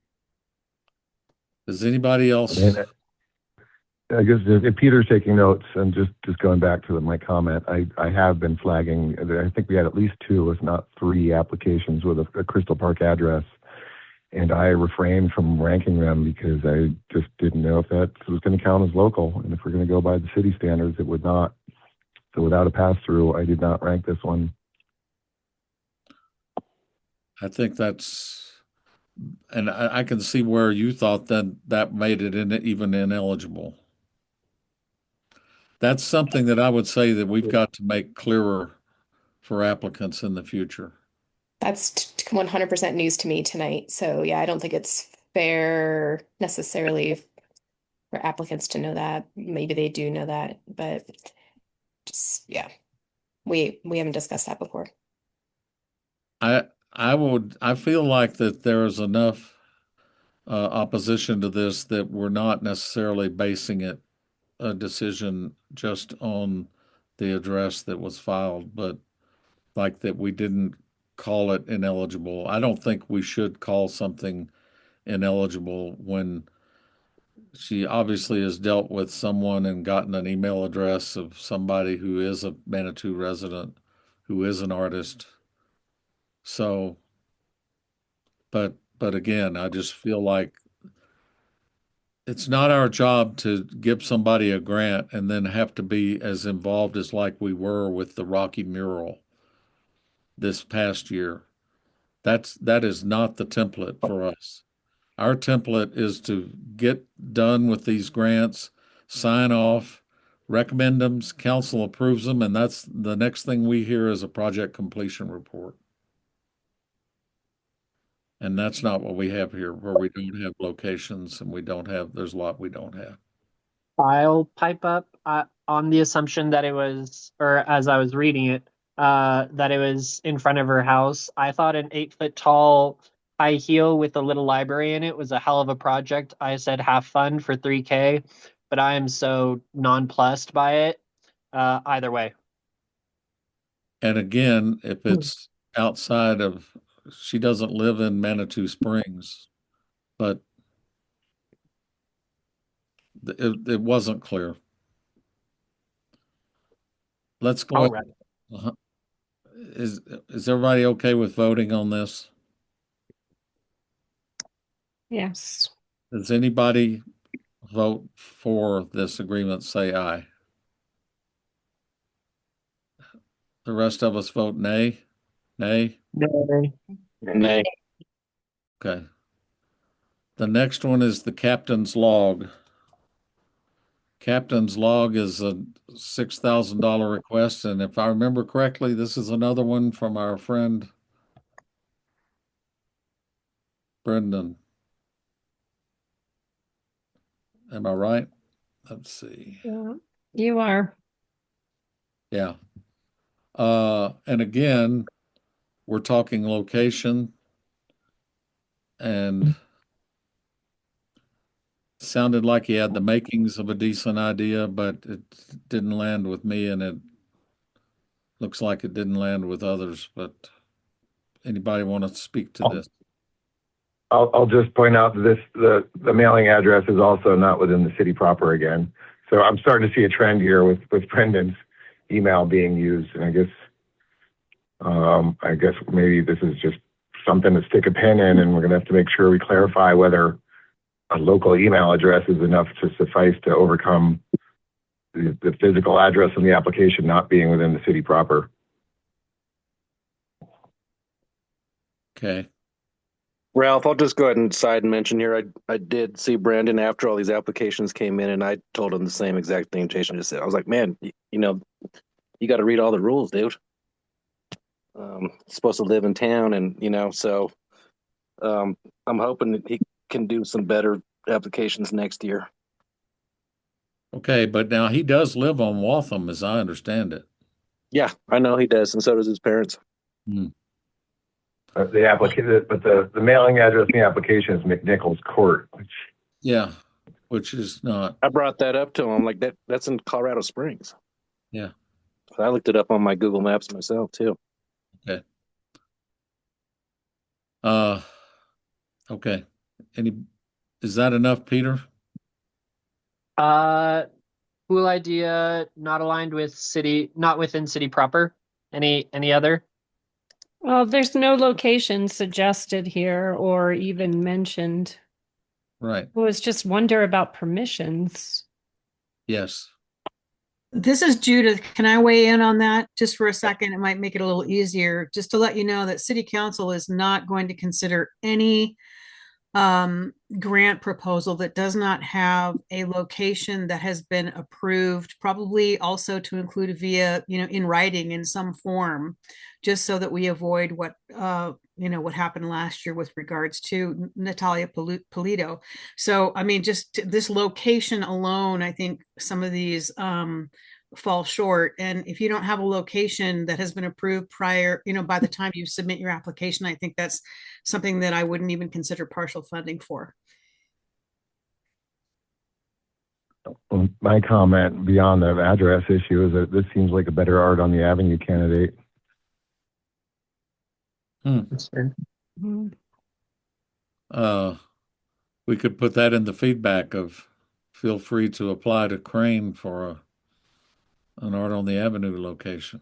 Does anybody else? I guess if Peter's taking notes and just going back to my comment, I have been flagging. I think we had at least 2, if not 3, applications with a Crystal Park address, and I refrained from ranking them because I just didn't know if that was going to count as local, and if we're going to go by the city standards, it would not. So without a pass through, I did not rank this one. I think that's, and I can see where you thought that made it even ineligible. That's something that I would say that we've got to make clearer for applicants in the future. That's 100% news to me tonight. So yeah, I don't think it's fair necessarily for applicants to know that. Maybe they do know that, but just yeah, we haven't discussed that before. I feel like that there is enough opposition to this that we're not necessarily basing a decision just on the address that was filed, but like that we didn't call it ineligible. I don't think we should call something ineligible when she obviously has dealt with someone and gotten an email address of somebody who is a Manitou resident, who is an artist. So, but again, I just feel like it's not our job to give somebody a grant and then have to be as involved as like we were with the Rocky mural this past year. That is not the template for us. Our template is to get done with these grants, sign off, recommend them, council approves them, and that's the next thing we hear is a project completion report. And that's not what we have here, where we don't have locations and there's a lot we don't have. I'll pipe up on the assumption that it was, or as I was reading it, that it was in front of her house. I thought an 8-foot tall high heel with a little library in it was a hell of a project. I said half fund for $3K, but I am so nonplussed by it. Either way. And again, if it's outside of, she doesn't live in Manitou Springs, but it wasn't clear. Let's go. All right. Uh-huh. Is everybody okay with voting on this? Yes. Does anybody vote for this agreement? Say aye. The rest of us vote nay. Nay. Nay. Nay. Okay. The next one is the captain's log. Captain's log is a $6,000 request, and if I remember correctly, this is another one from our friend Brendan. Am I right? Let's see. Yeah, you are. Yeah. And again, we're talking location and sounded like he had the makings of a decent idea, but it didn't land with me, and it looks like it didn't land with others. But anybody want to speak to this? I'll just point out that the mailing address is also not within the city proper again. So I'm starting to see a trend here with Brendan's email being used, and I guess maybe this is just something to stick a pin in, and we're going to have to make sure we clarify whether a local email address is enough to suffice to overcome the physical address in the application not being within the city proper. Okay. Ralph, I'll just go ahead and side and mention here. I did see Brandon after all these applications came in, and I told him the same exact thing Jason just said. I was like, man, you got to read all the rules, dude. Supposed to live in town, and so I'm hoping that he can do some better applications next year. Okay, but now he does live on Waltham, as I understand it. Yeah, I know he does, and so does his parents. The applicant, but the mailing address in the application is McNichols Court. Which is not. I brought that up to him. I'm like, that's in Colorado Springs. Yeah. So I looked it up on my Google Maps myself too. Okay. Okay. Is that enough, Peter? Cool idea, not aligned with city, not within city proper. Any other? Well, there's no location suggested here or even mentioned. Right. Well, it's just wonder about permissions. Yes. This is Judith. Can I weigh in on that just for a second? It might make it a little easier. Just to let you know that City Council is not going to consider any grant proposal that does not have a location that has been approved, probably also to include via, in writing in some form, just so that we avoid what happened last year with regards to Natalia Polito. So, I mean, just this location alone, I think some of these fall short. And if you don't have a location that has been approved prior, by the time you submit your application, I think that's something that I wouldn't even consider partial funding for. My comment beyond the address issue is that this seems like a better Art on the Avenue candidate. That's fair. Mhm. We could put that in the feedback of feel free to apply to Crane for an Art on the Avenue location.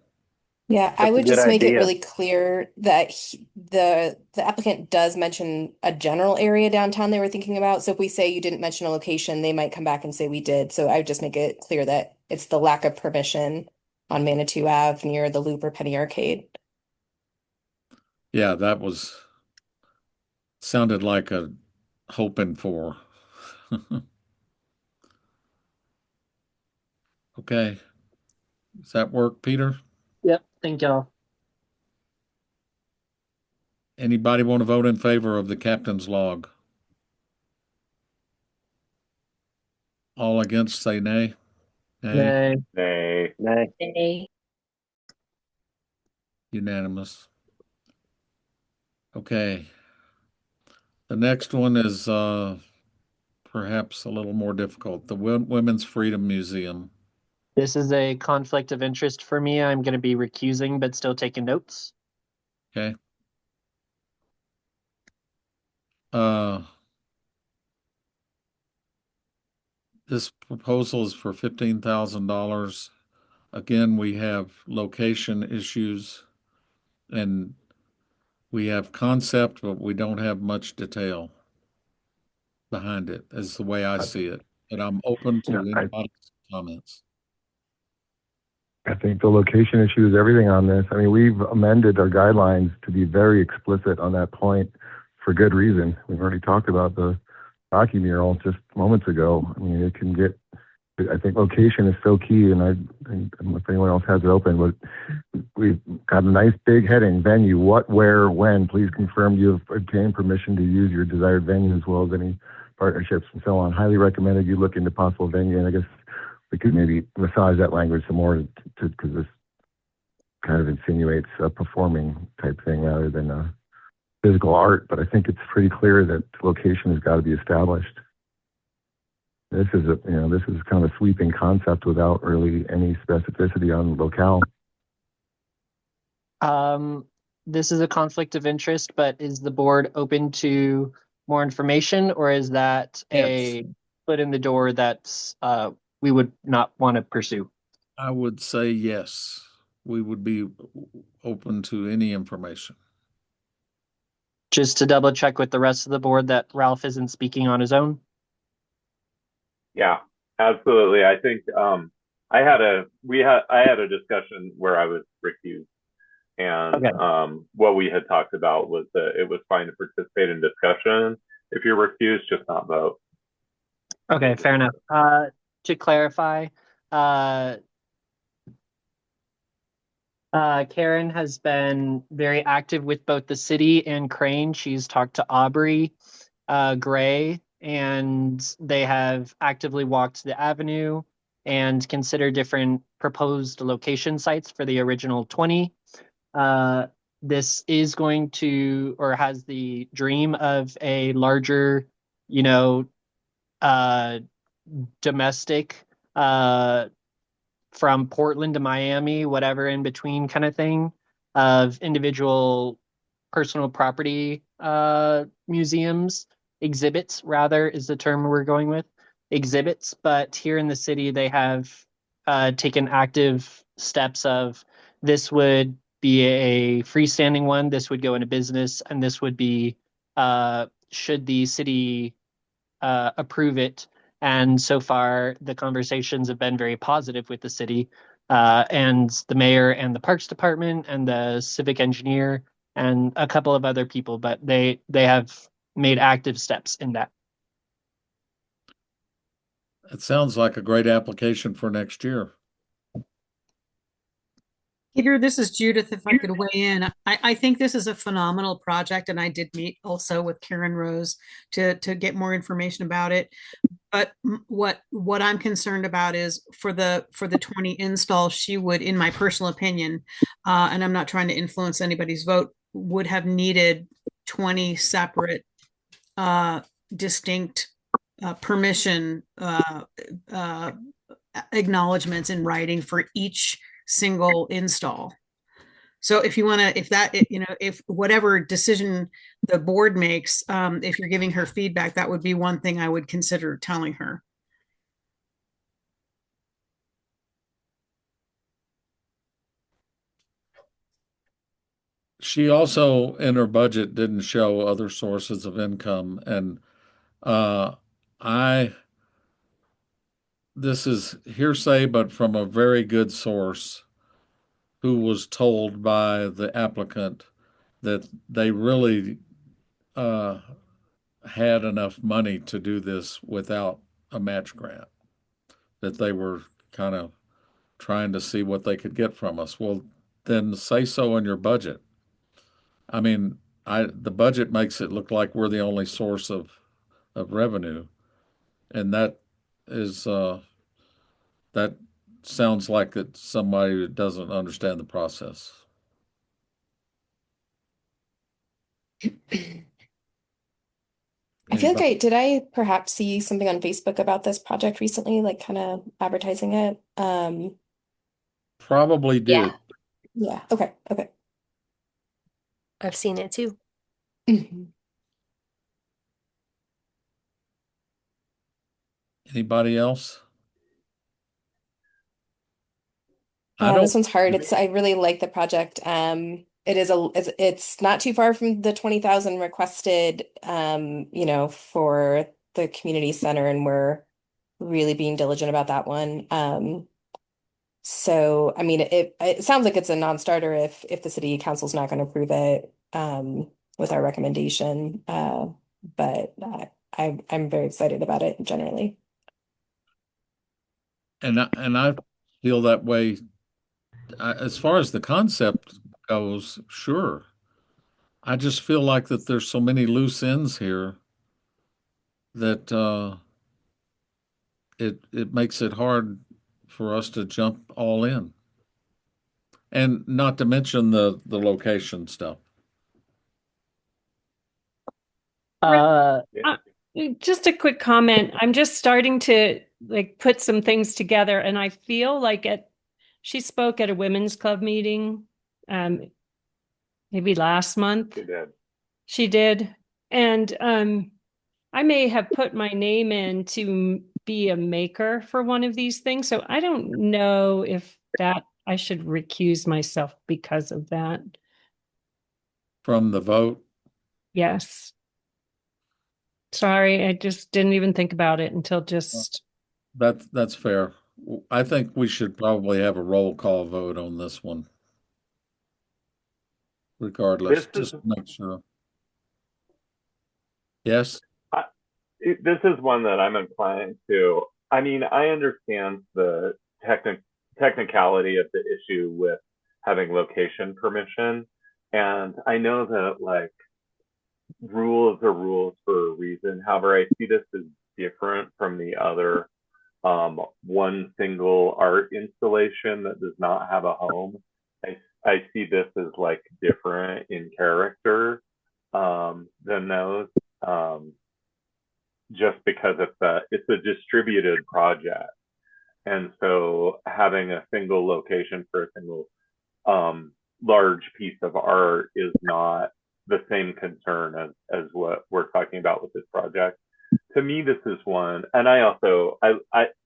Yeah, I That's a would good just make it idea. really clear that the applicant does mention a general area downtown they were thinking about. So if we say you didn't mention a location, they might come back and say we did. So I would just make it clear that it's the lack of permission on Manitou Ave near the Loop or Penny Arcade. Yeah, that sounded like a hoping for. Okay. Does that work, Peter? Yep, thank y'all. Anybody want to vote in favor of the captain's log? All against say nay. Nay. Nay. Nay. Nay. Unanimous. Okay. The next one is perhaps a little more difficult. The Women's Freedom Museum. This is a conflict of interest for me. I'm going to be recusing, but still taking notes. Okay. Uh, this proposal is for $15,000. Again, we have location issues and we have concept, but we don't have much detail behind it, is the way I see it. And I'm open to anybody's comments. I think the location issue is everything on this. I mean, we've amended our guidelines to be very explicit on that point for good reason. We've already talked about the hockey mural just moments ago. I mean, it can get, I think location is so key, and if anyone else has it open, but we've got a nice big heading, venue, what, where, when, please confirm you have obtained permission to use your desired venue as well as any partnerships and so on. Highly recommended you look into possible venue, and I guess we could maybe massage that language some more because this kind of insinuates a performing type thing rather than a physical art. But I think it's pretty clear that location has got to be established. This is kind of a sweeping concept without really any specificity on locale. This is a conflict of interest, but is the board open to more information, or is that a foot in the door that we would not want to pursue? I would say yes. We would be open to any information. Just to double check with the rest of the board that Ralph isn't speaking on his own. Yeah, absolutely. I think I had a discussion where I was recused, and Okay. what we had talked about was that it was fine to participate in discussion if you're recused, just not vote. Okay, fair enough. To clarify, Karen has been very active with both the city and Crane. She's talked to Aubrey Gray, and they have actively walked the avenue and considered different proposed location sites for the original 20. This is going to, or has the dream of a larger, domestic, from Portland to Miami, whatever in between kind of thing, of individual personal property museums, exhibits rather is the term we're going with, exhibits. But here in the city, they have taken active steps of this would be a freestanding one, this would go into business, and this would be should the city approve it. And so far, the conversations have been very positive with the city and the mayor and the parks department and the civic engineer and a couple of other people, but they have made active steps in that. It sounds like a great application for next year. Peter, this is Judith. If I could weigh in, I think this is a phenomenal project, and I did meet also with Karen Rose to get more information about it. But what I'm concerned about is for the 20 installs, she would, in my personal opinion, and I'm not trying to influence anybody's vote, would have needed 20 separate, distinct permission acknowledgments in writing for each single install. So if you want to, if that, if whatever decision the board makes, if you're giving her feedback, that would be one thing I would consider telling her. She also, in her budget, didn't show other sources of income. And I, this is hearsay, but from a very good source who was told by the applicant that they really had enough money to do this without a match grant, that they were kind of trying to see what they could get from us. Well, then say so in your budget. I mean, the budget makes it look like we're the only source of revenue, and that is that sounds like it's somebody who doesn't understand the process. I feel like Anybody? did I perhaps see something on Facebook about this project recently, like kind of advertising it? Probably Yeah, did. Yeah. Okay. Okay. I've seen it too. Mhm. Anybody else? I This don't. one's hard. I really like the project. It's not too far from the 20,000 requested, for the community center, and we're really being diligent about that one. So I mean, it sounds like it's a non-starter if the city council's not going to approve it, with our recommendation. But I'm very excited about it generally. And I feel that way. As far as the concept goes, sure. I just feel like that there's so many loose ends here that it makes it hard for us to jump all in, and not to mention the location stuff. Uh, Just a quick comment. I'm just starting to like put some things together, and I feel like she spoke at a women's club meeting, maybe last month. She did. And I may have put my name in to be a maker for one of these things. So I don't know if that I should recuse myself because of that. From the vote. Yes. Sorry, I just didn't even think about it until just. That's fair. I think we should probably have a roll call vote on this one, regardless, just to make sure. Yes. This is one that I'm inclined to. I mean, I understand the technicality of the issue with having location permission, and I know that like rules are rules for a reason. However, I see this as different from the other one single art installation that does not have a home. I see this as like different in character than those. Just because it's a distributed project, and so having a single location for a single large piece of art is not the same concern as what we're talking about with this project. To me, this is one, and I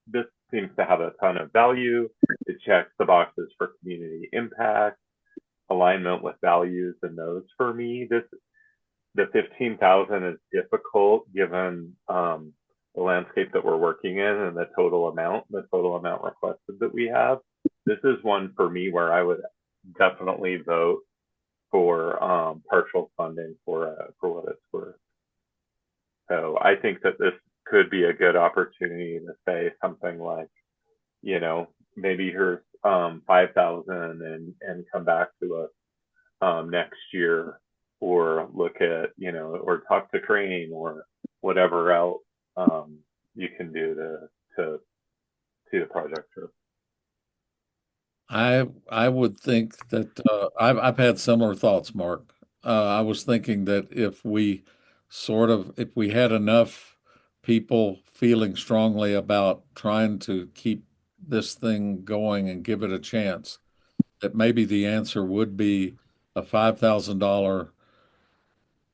this seems to have a ton of value. It checks the boxes for community impact, alignment with values, and those for me. The 15,000 is difficult given the landscape that we're working in and the total amount requested that we have. This is one for me where I would definitely vote for partial funding for what it's worth. So I think that this could be a good opportunity to say something like, maybe here's 5,000 and come back to us next year, or look at, or talk to Crane or whatever else you can do to see the project through. I would think that I've had similar thoughts, Mark. I was thinking that if we had enough people feeling strongly about trying to keep this thing going and give it a chance, that maybe the answer would be a $5,000.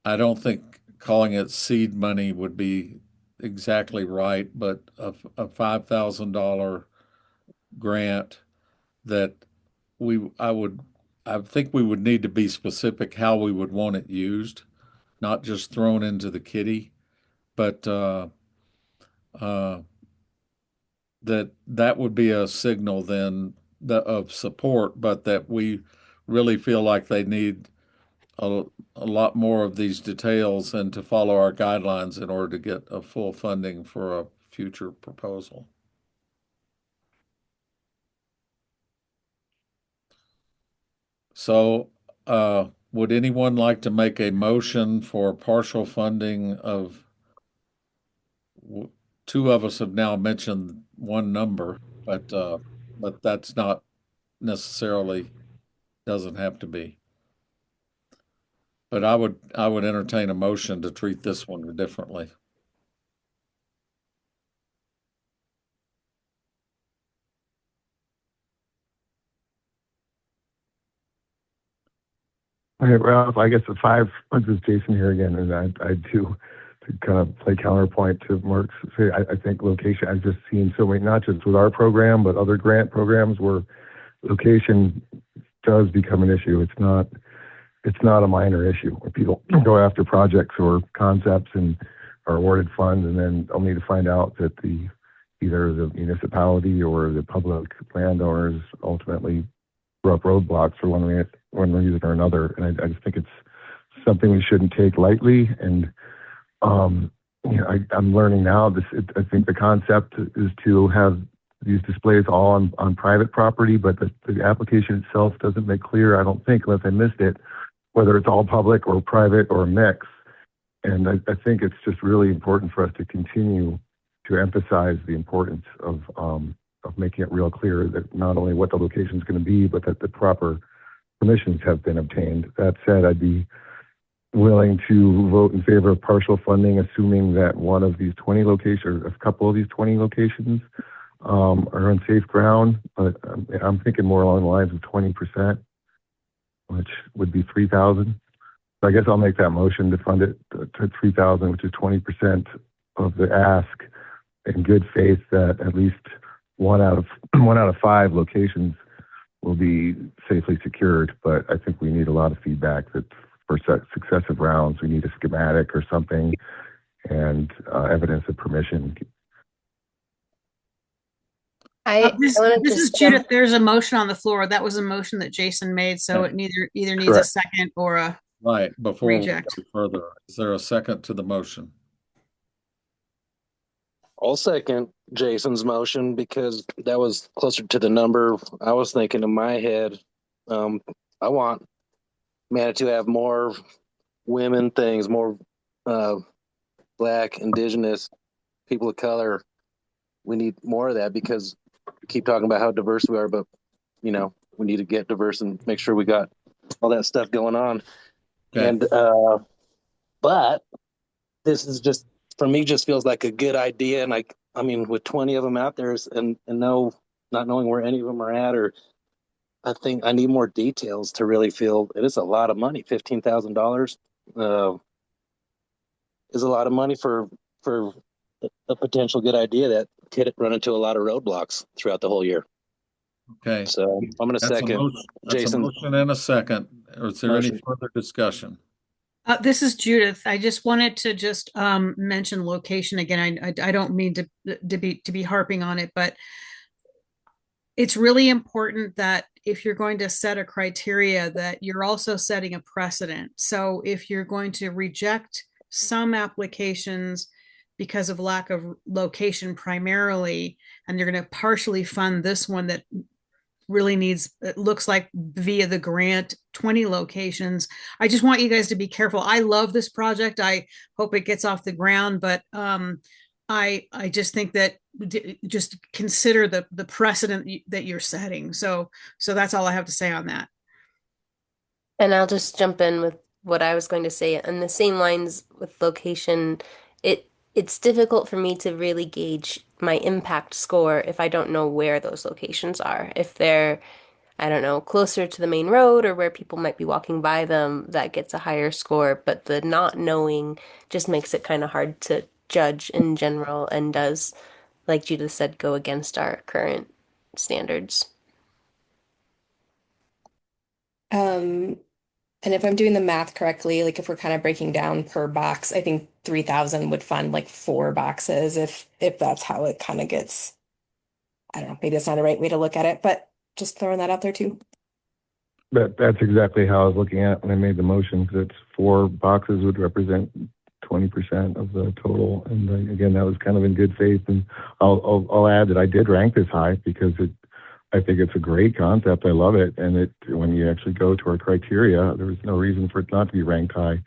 I don't think calling it seed money would be exactly right, but a $5,000 grant that I think we would need to be specific how we would want it used, not just thrown into the kitty, but uh, that would be a signal then of support, but that we really feel like they need a lot more of these details and to follow our guidelines in order to get a full funding for a future proposal. So, would anyone like to make a motion for partial funding of, two of us have now mentioned one number, but that's not necessarily, doesn't have to be. But I would entertain a motion to treat this one differently. Okay, Ralph, I guess this is Jason here again, and I do, to kind of play counterpoint to Mark's say, I think location, I've just seen so many, not just with our program, but other grant programs where location does become an issue. It's not a minor issue where people go after projects or concepts and are awarded funds, and then only to find out that either the municipality or the public landowners ultimately throw up roadblocks for one reason or another. And I just think it's something we shouldn't take lightly. And I'm learning now. I think the concept is to have these displays all on private property, but the application itself doesn't make clear, I don't think, unless I missed it, whether it's all public or private or a mix. And I think it's just really important for us to continue to emphasize the importance of making it real clear that not only what the location is going to be, but that the proper permissions have been obtained. That said, I'd be willing to vote in favor of partial funding, assuming that one of these 20 locations, or a couple of these 20 locations, are on safe ground. But I'm thinking more along the lines of 20%, which would be 3,000. So I guess I'll make that motion to fund it to 3,000, which is 20% of the ask, in good faith that at least one out of 5 locations will be safely secured. But I think we need a lot of feedback that for successive rounds we need a schematic or something and evidence of permission. This is Judith. There's a motion on the floor. That was a motion that Jason made, so it either needs a second or a right. Before reject. we go further, is there a second to the motion? I'll second Jason's motion because that was closer to the number I was thinking in my head. I want Manitou to have more women things, more Black, Indigenous, people of color. We need more of that because we keep talking about how diverse we are, but we need to get diverse and make sure we got all that stuff going on. Okay. And but this is just, for me, just feels like a good idea. And I mean, with 20 of them out there and not knowing where any of them are at, or I think I need more details to really feel it is a lot of money, $15,000. is a lot of money for a potential good idea that could run into a lot of roadblocks throughout the whole year. Okay. So I'm going to second That's a Jason. motion and a second. Or is there any further discussion? This is Judith. I just wanted to just mention location again. I don't mean to be harping on it, but it's really important that if you're going to set a criteria, that you're also setting a precedent. So if you're going to reject some applications because of lack of location primarily, and you're going to partially fund this one that really needs, it looks like via the grant, 20 locations. I just want you guys to be careful. I love this project. I hope it gets off the ground, but I just think that just consider the precedent that you're setting. So that's all I have to say on that. And I'll just jump in with what I was going to say. On the same lines with location, it's difficult for me to really gauge my impact score if I don't know where those locations are. If they're, I don't know, closer to the main road or where people might be walking by them, that gets a higher score. But the not knowing just makes it kind of hard to judge in general and does, like Judith said, go against our current standards. And if I'm doing the math correctly, like if we're kind of breaking down per box, I think 3,000 would fund like 4 boxes if that's how it kind of gets. I don't know, maybe that's not the right way to look at it, but just throwing that out there too. That's exactly how I was looking at when I made the motion, because it's 4 boxes would represent 20% of the total. And again, that was kind of in good faith. And I'll add that I did rank this high because I think it's a great concept. I love it. And when you actually go to our criteria, there was no reason for it not to be ranked high.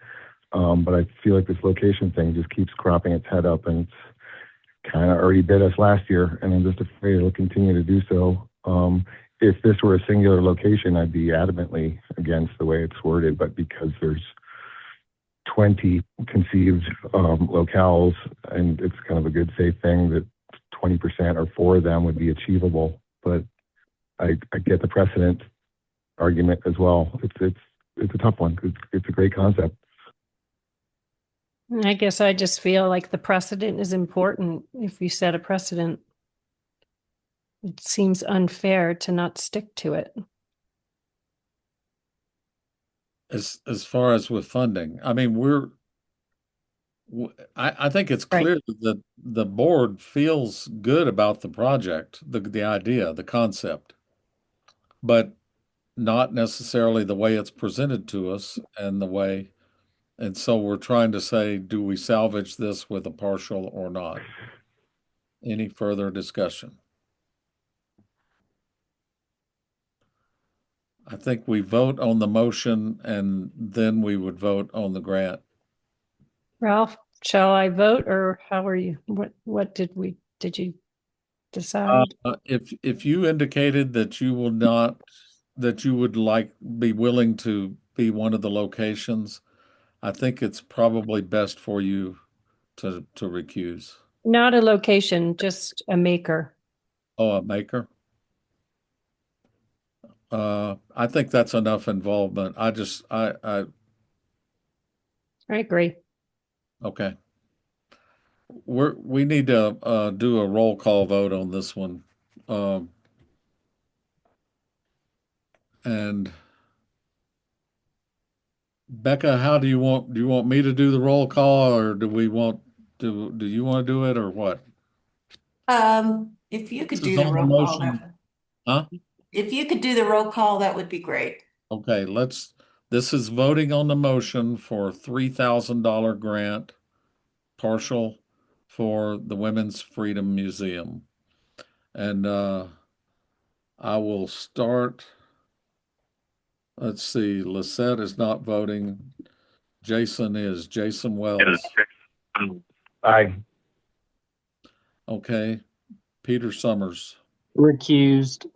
But I feel like this location thing just keeps cropping its head up, and it's kind of already bit us last year. And I'm just afraid it'll continue to do so. If this were a singular location, I'd be adamantly against the way it's worded. But because there's 20 conceived locales, and it's kind of a good safe thing that 20% or 4 of them would be achievable. But I get the precedent argument as well. It's a tough one. It's a great concept. I guess I just feel like the precedent is important. If you set a precedent, it seems unfair to not stick to it. As far as with funding, I mean, I think it's clear that the board feels good about the project, the idea, the concept, but not necessarily the way it's presented to us and so we're trying to say, do we salvage this with a partial or not? Any further discussion? I think we vote on the motion and then we would vote on the grant. Ralph, shall I vote or how are you? What did you decide? If you indicated that you will not, that you would be willing to be one of the locations, I think it's probably best for you to recuse. Not a location, just a maker. Oh, a maker? I think that's enough involvement. I agree. Okay. We need to do a roll call vote on this one. And Becca, how do you want me to do the roll call, or do you want to do it, or what? If you could This do is the on the roll call, motion. Huh? if you could do the roll call, that would be great. Okay, this is voting on the motion for $3,000 grant, partial, for the Women's Freedom Museum. And I will start. Let's see, Lisette is not voting. Jason Wells. Aye. Okay. Peter Summers. Recused.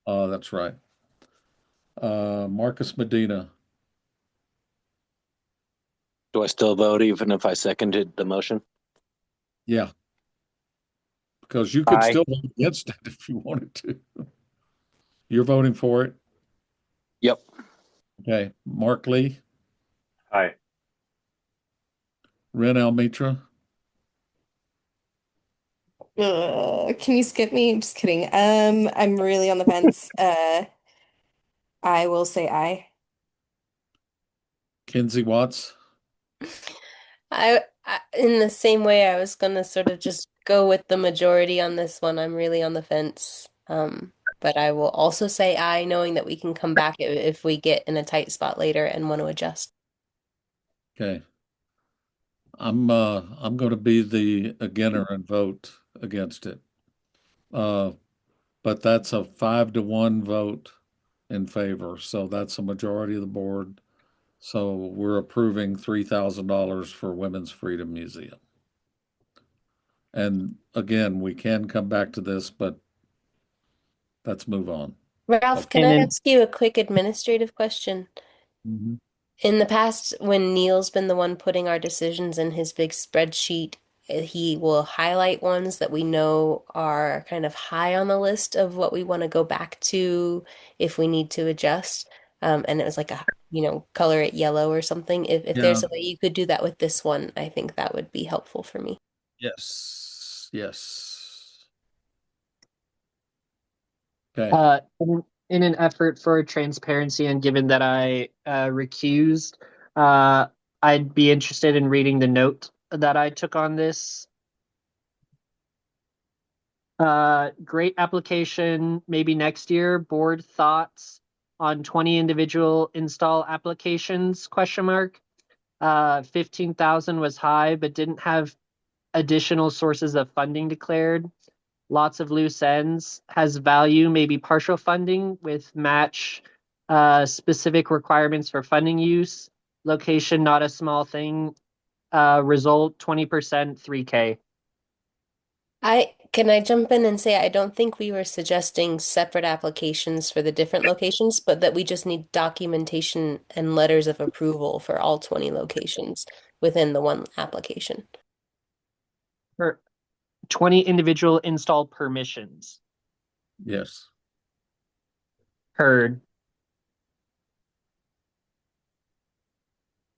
That's right. Marcus Medina. Do I still vote even if I seconded the motion? Yeah. Because you could Aye. still vote against it if you wanted to. You're voting for it? Yep. Okay. Mark Lee. Aye. Ren Almitra, Can you skip me? I'm just kidding. I'm really on the fence. I will say I. Kinsey Watts, I in the same way I was gonna sort of just go with the majority on this one. I'm really on the fence. But I will also say I, knowing that we can come back if we get in a tight spot later and want to adjust. okay. I'm going to be the againer and vote against it. Uh, but that's a 5-1 vote in favor, so that's a majority of the board. So we're approving $3,000 for Women's Freedom Museum. And again, we can come back to this, but let's move on. Ralph, can And I then ask you a quick administrative question? Mhm. In the past, when Neil's been the one putting our decisions in his big spreadsheet, he will highlight ones that we know are kind of high on the list of what we want to go back to if we need to adjust. And it was like color it yellow or something. If Yeah. there's a way you could do that with this one, I think that would be helpful for me. Yes. Yes. Okay. in an effort for transparency, and given that I recused, I'd be interested in reading the note that I took on this. Great application, maybe next year. Board thoughts on 20 individual install applications, question mark. 15,000 was high, but didn't have additional sources of funding declared. Lots of loose ends, has value, maybe partial funding with match, specific requirements for funding use, location, not a small thing, result 20%, 3K. Can I jump in and say I don't think we were suggesting separate applications for the different locations, but that we just need documentation and letters of approval for all 20 locations within the one application. For 20 individual install permissions. Yes. Heard.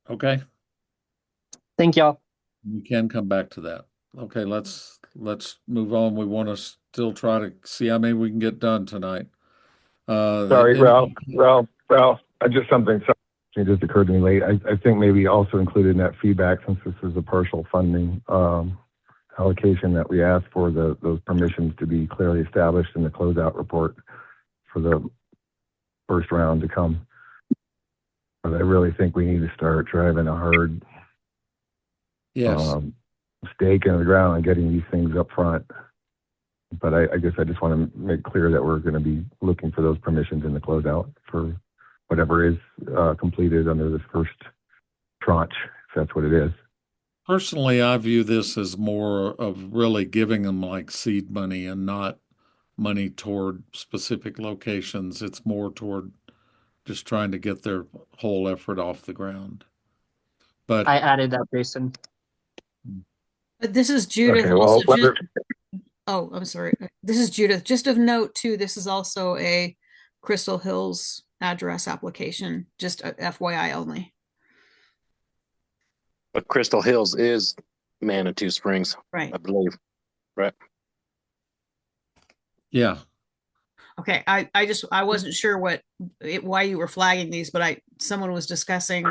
Okay. Thank y'all. We can come back to that. Okay, let's move on. We want to still try to see how many we can get done tonight. Sorry, The Ralph, it just occurred to me late. I think maybe also included in that feedback, since this is a partial funding allocation, that we asked for those permissions to be clearly established in the closeout report for the first round to come. But I really think we need to start driving a hard yes. stake in the ground and getting these things up front. But I guess I just want to make clear that we're going to be looking for those permissions in the closeout for whatever is completed under this first tranche, if that's what it is. Personally, I view this as more of really giving them like seed money and not money toward specific locations. It's more toward just trying to get their whole effort off the ground. But I added that, Jason. But this is Judith. Okay, well, Oh, I'm sorry. This is Judith. Just of note, too, this is also a Crystal Hills address application, just FYI only. But Crystal Hills is Manitou Springs, Right. I believe. Right. yeah, Okay. I wasn't sure why you were flagging these, but someone was discussing.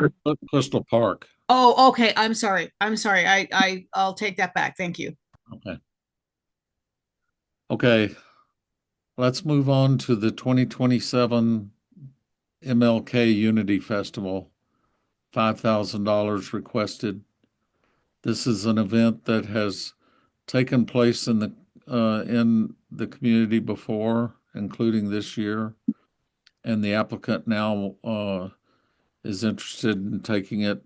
Crystal Park. Oh, okay. I'm sorry. I'll take that back. Thank you. Okay. Okay. Let's move on to the 2027 MLK Unity Festival. $5,000 requested. This is an event that has taken place in the community before, including this year, and the applicant now is interested in taking it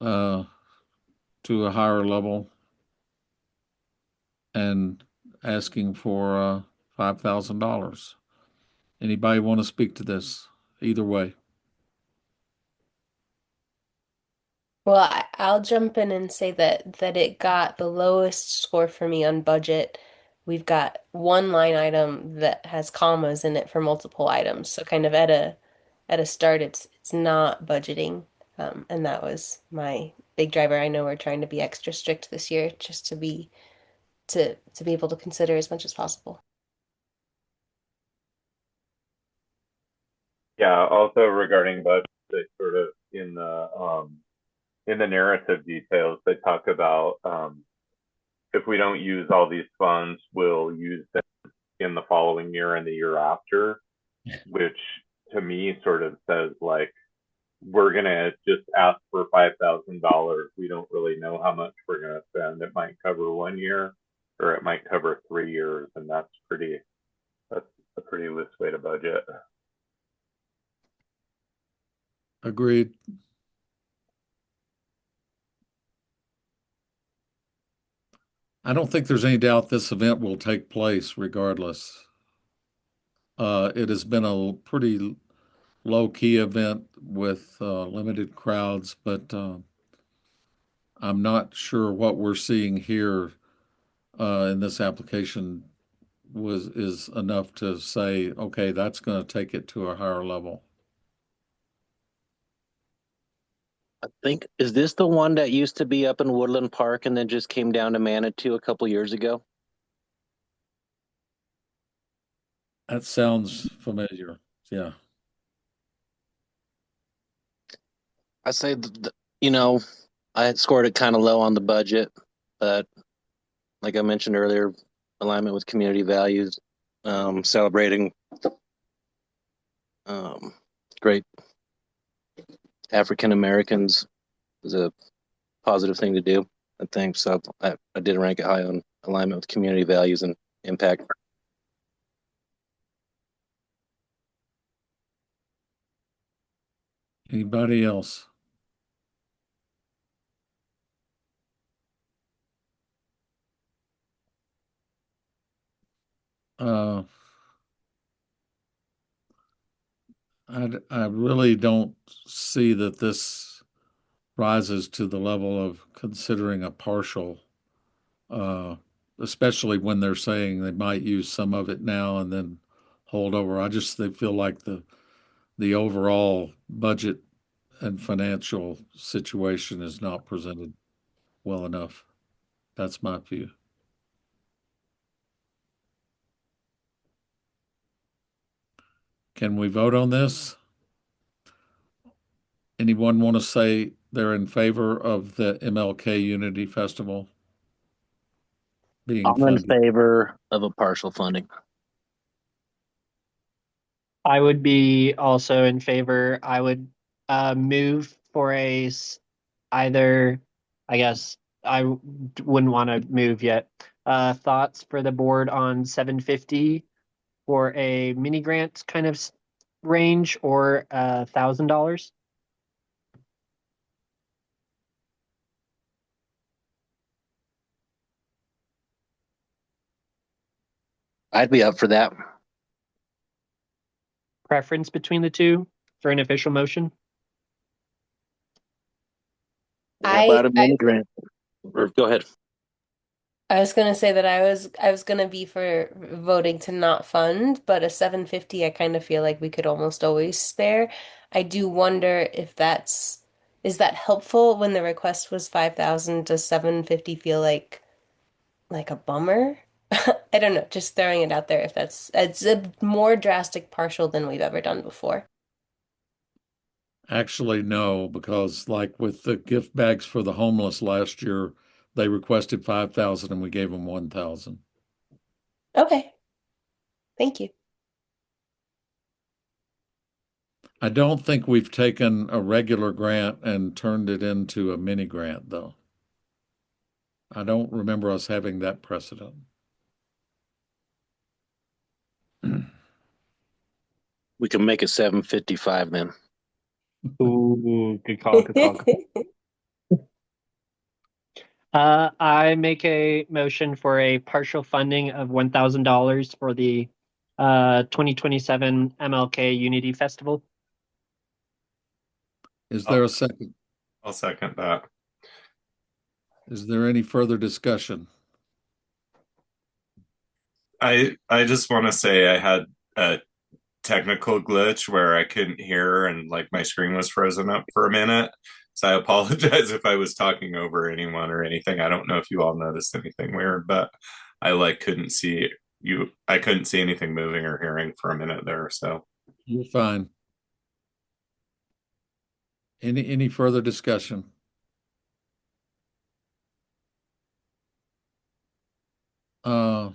uh, to a higher level and asking for $5,000. Anybody want to speak to this? Either way. Well, I'll jump in and say that it got the lowest score for me on budget. We've got one line item that has commas in it for multiple items. So kind of at a start it's not budgeting. And that was my big driver. I know we're trying to be extra strict this year just to be able to consider as much as possible. Yeah, also regarding budget, they sort of in the narrative details, they talk about if we don't use all these funds, we'll use them in the following year and the year after, which to me sort of says like we're gonna just ask for $5,000. We don't really know how much we're gonna spend. It might cover 1 year, or it might cover 3 years, and that's a pretty loose way to budget. Agreed. I don't think there's any doubt this event will take place regardless. It has been a pretty low-key event with limited crowds, but I'm not sure what we're seeing here in this application is enough to say, okay, that's going to take it to a higher level. I think, is this the one that used to be up in Woodland Park and then just came down to Manitou a couple years ago? That sounds familiar. Yeah. I say, I had scored it kind of low on the budget, but like I mentioned earlier, alignment with community values, celebrating great African Americans is a positive thing to do, I think. So I did rank it high on alignment with community values and impact. Anybody else? Uh, I really don't see that this rises to the level of considering a partial, uh, especially when they're saying they might use some of it now and then hold over. They feel like the overall budget and financial situation is not presented well enough. That's my view. Can we vote on this? Anyone want to say they're in favor of the MLK Unity Festival being I'm in funded? favor of a partial funding. I would be also in favor. I would move for either, I guess wouldn't want to move yet. Thoughts for the board on 750 for a mini grant kind of range or $1,000? I'd be up for that. Preference between the two for an official motion? How about a mini grant? Or go ahead. I was gonna say that I was gonna be for voting to not fund, but a 750 I kind of feel like we could almost always spare. I do wonder if is that helpful when the request was 5,000? Does 750 feel like a bummer? I don't know, just throwing it out there if it's a more drastic partial than we've ever done before. Actually, no, because like with the gift bags for the homeless last year, they requested 5,000 and we gave them 1,000. Okay. Thank you. I don't think we've taken a regular grant and turned it into a mini grant, though. I don't remember us having that precedent. We can make it 755 then. Ooh, good call, good call. I make a motion for a partial funding of $1,000 for the 2027 MLK Unity Festival. Is there a second? I'll second that. Is there any further discussion? I just want to say I had technical glitch where I couldn't hear and like my screen was frozen up for a minute. So I apologize if I was talking over anyone or anything. I don't know if you all noticed anything weird, but I like couldn't see you. I couldn't see anything moving or hearing for a minute there. So You're fine. Any further discussion? Uh,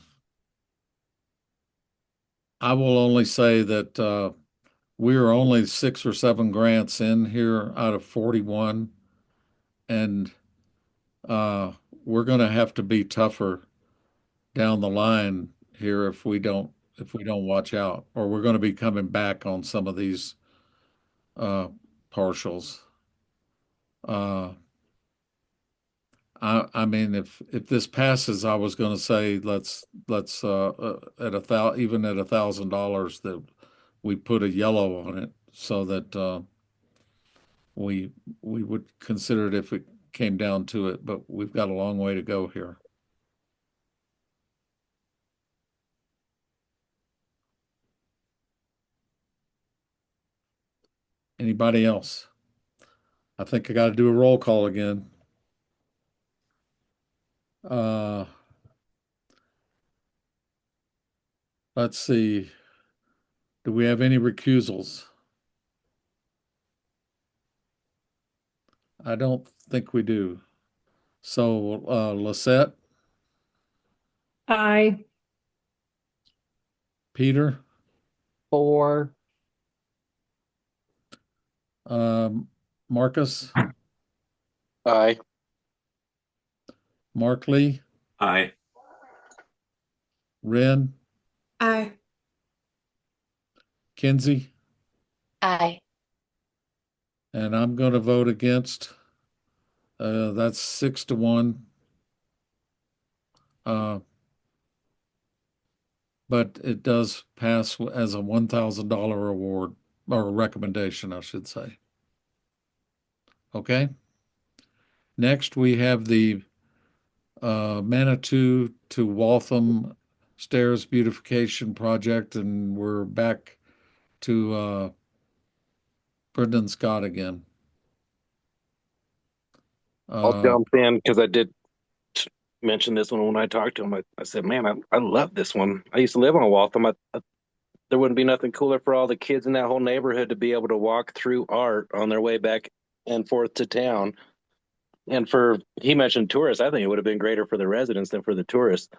I will only say that we are only 6 or 7 grants in here out of 41, and we're going to have to be tougher down the line here if we don't watch out, or we're going to be coming back on some of these uh, partials. Uh, I mean, if this passes, I was going to say let's at even at $1,000 that we put a yellow on it so that we we would consider it if it came down to it, but we've got a long way to go here. Anybody else? I think I got to do a roll call again. Uh, let's see. Do we have any recusals? I don't think we do. So, Lisette, Aye. Peter, 4. Marcus, Aye. Mark Lee, I Ren, Aye. Kinsey, Aye. and I'm going to vote against. That's 6-1. Uh, but it does pass as a $1,000 award or recommendation, I should say. Okay. Next, we have the Manitou to Waltham Stairs Beautification Project, and we're back to Brendan Scott again. I'll jump in because I did mention this one when I talked to him. I said, man, I love this one. I used to live on Waltham. There wouldn't be nothing cooler for all the kids in that whole neighborhood to be able to walk through art on their way back and forth to town. And he mentioned tourists. I think it would have been greater for the residents than for the tourists.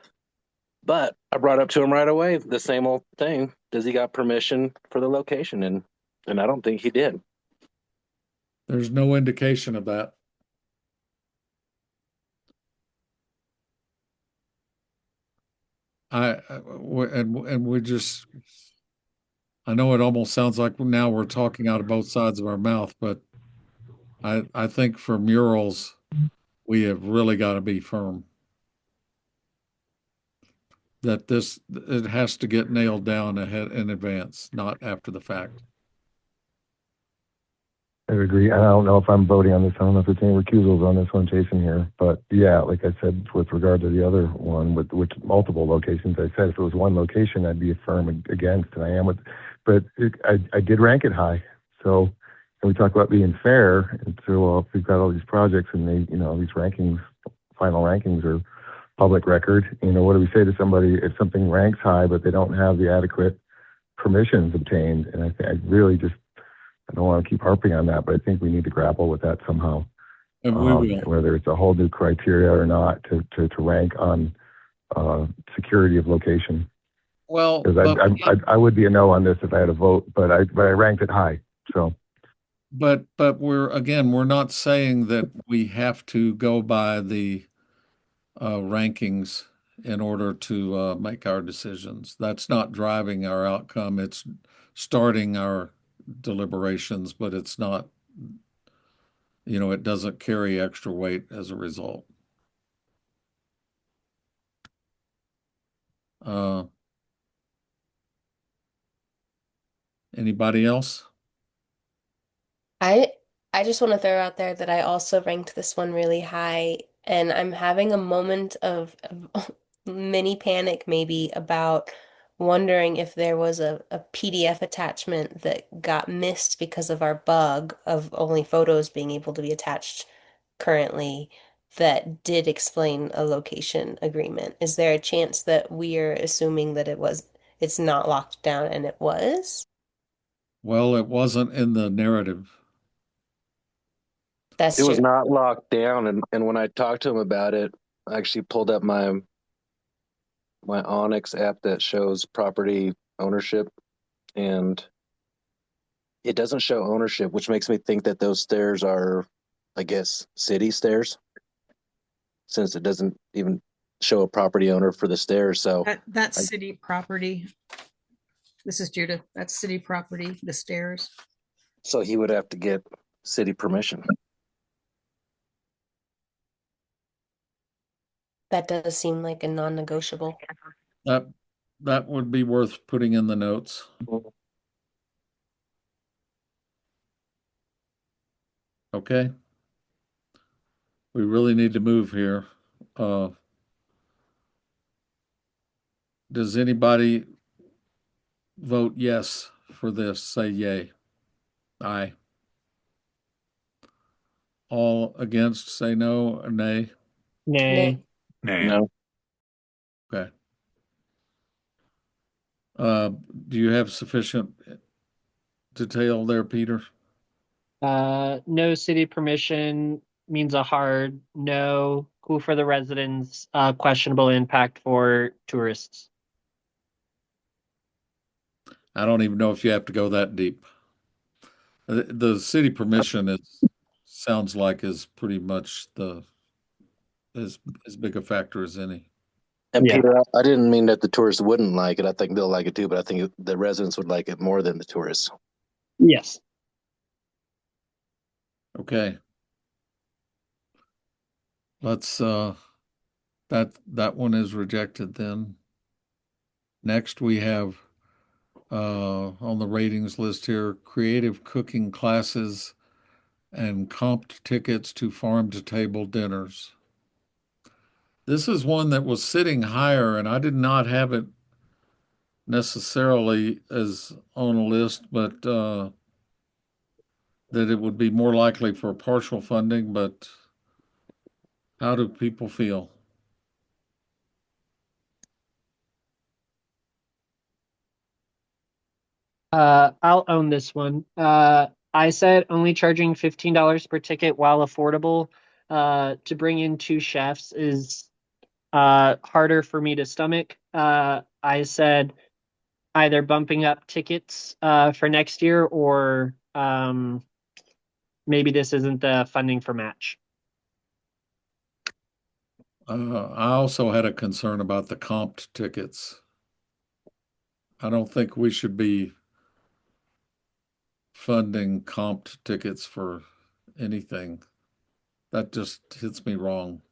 But I brought up to him right away the same old thing. Does he got permission for the location? And I don't think he did. There's no indication of that. And we just, I know it almost sounds like now we're talking out of both sides of our mouth, but I think for murals, we have really got to be firm that it has to get nailed down ahead in advance, not after the fact. I agree. I don't know if I'm voting on this. I don't know if it's any recusals on this one, Jason, here. But yeah, like I said, with regard to the other one, with which multiple locations, I said if it was one location, I'd be firm against, and I am with. But I did rank it high. So, and we talk about being fair, and so if we've got all these projects and these rankings, final rankings are public record. What do we say to somebody if something ranks high but they don't have the adequate permissions obtained? And I really just I don't want to keep harping on that, but I think we need to grapple with that somehow. And we will. Whether it's a whole new criteria or not to rank on security of location. Well, because I would be a no on this if I had a vote, but I ranked it high. So, but we're not saying that we have to go by the rankings in order to make our decisions. That's not driving our outcome. It's starting our deliberations, but it's not, it doesn't carry extra weight as a result. Anybody else? I I just want to throw out there that I also ranked this one really high, and I'm having a moment of mini panic maybe about wondering if there was a PDF attachment that got missed because of our bug of only photos being able to be attached currently that did explain a location agreement. Is there a chance that we're assuming that it's not locked down and it was? Well, it wasn't in the narrative. That's It was true. not locked down, and when I talked to him about it, I actually pulled up my Onyx app that shows property ownership, and it doesn't show ownership, which makes me think that those stairs are, I guess, city stairs, since it doesn't even show a property owner for the stairs. So That's I, city property. This is Judith. That's city property, the stairs. so he would have to get city permission. That does seem like a non-negotiable. That that would be worth putting in the notes. Okay. We really need to move here. Does anybody vote yes for this? Say yay. Aye. All against, say no or nay. Nay. Nay. No, Okay. Uh, do you have sufficient detail there, Peter? No city permission means a hard no. Cool for the residents. Questionable impact for tourists. I don't even know if you have to go that deep. The city permission sounds like is pretty much as big a factor as any. and Yeah. Peter, I didn't mean that the tourists wouldn't like it. I think they'll like it too, but I think the residents would like it more than the tourists. Yes. Okay. Let's that one is rejected then. Next we have on the ratings list here creative cooking classes and comped tickets to farm to table dinners. This is one that was sitting higher, and I did not have it necessarily as on a list, but that it would be more likely for partial funding. But how do people feel? I'll own this one. I said only charging $15 per ticket while affordable. To bring in two chefs is harder for me to stomach. I said either bumping up tickets for next year or maybe this isn't the funding for match. I also had a concern about the comped tickets. I don't think we should be funding comped tickets for anything. That just hits me wrong.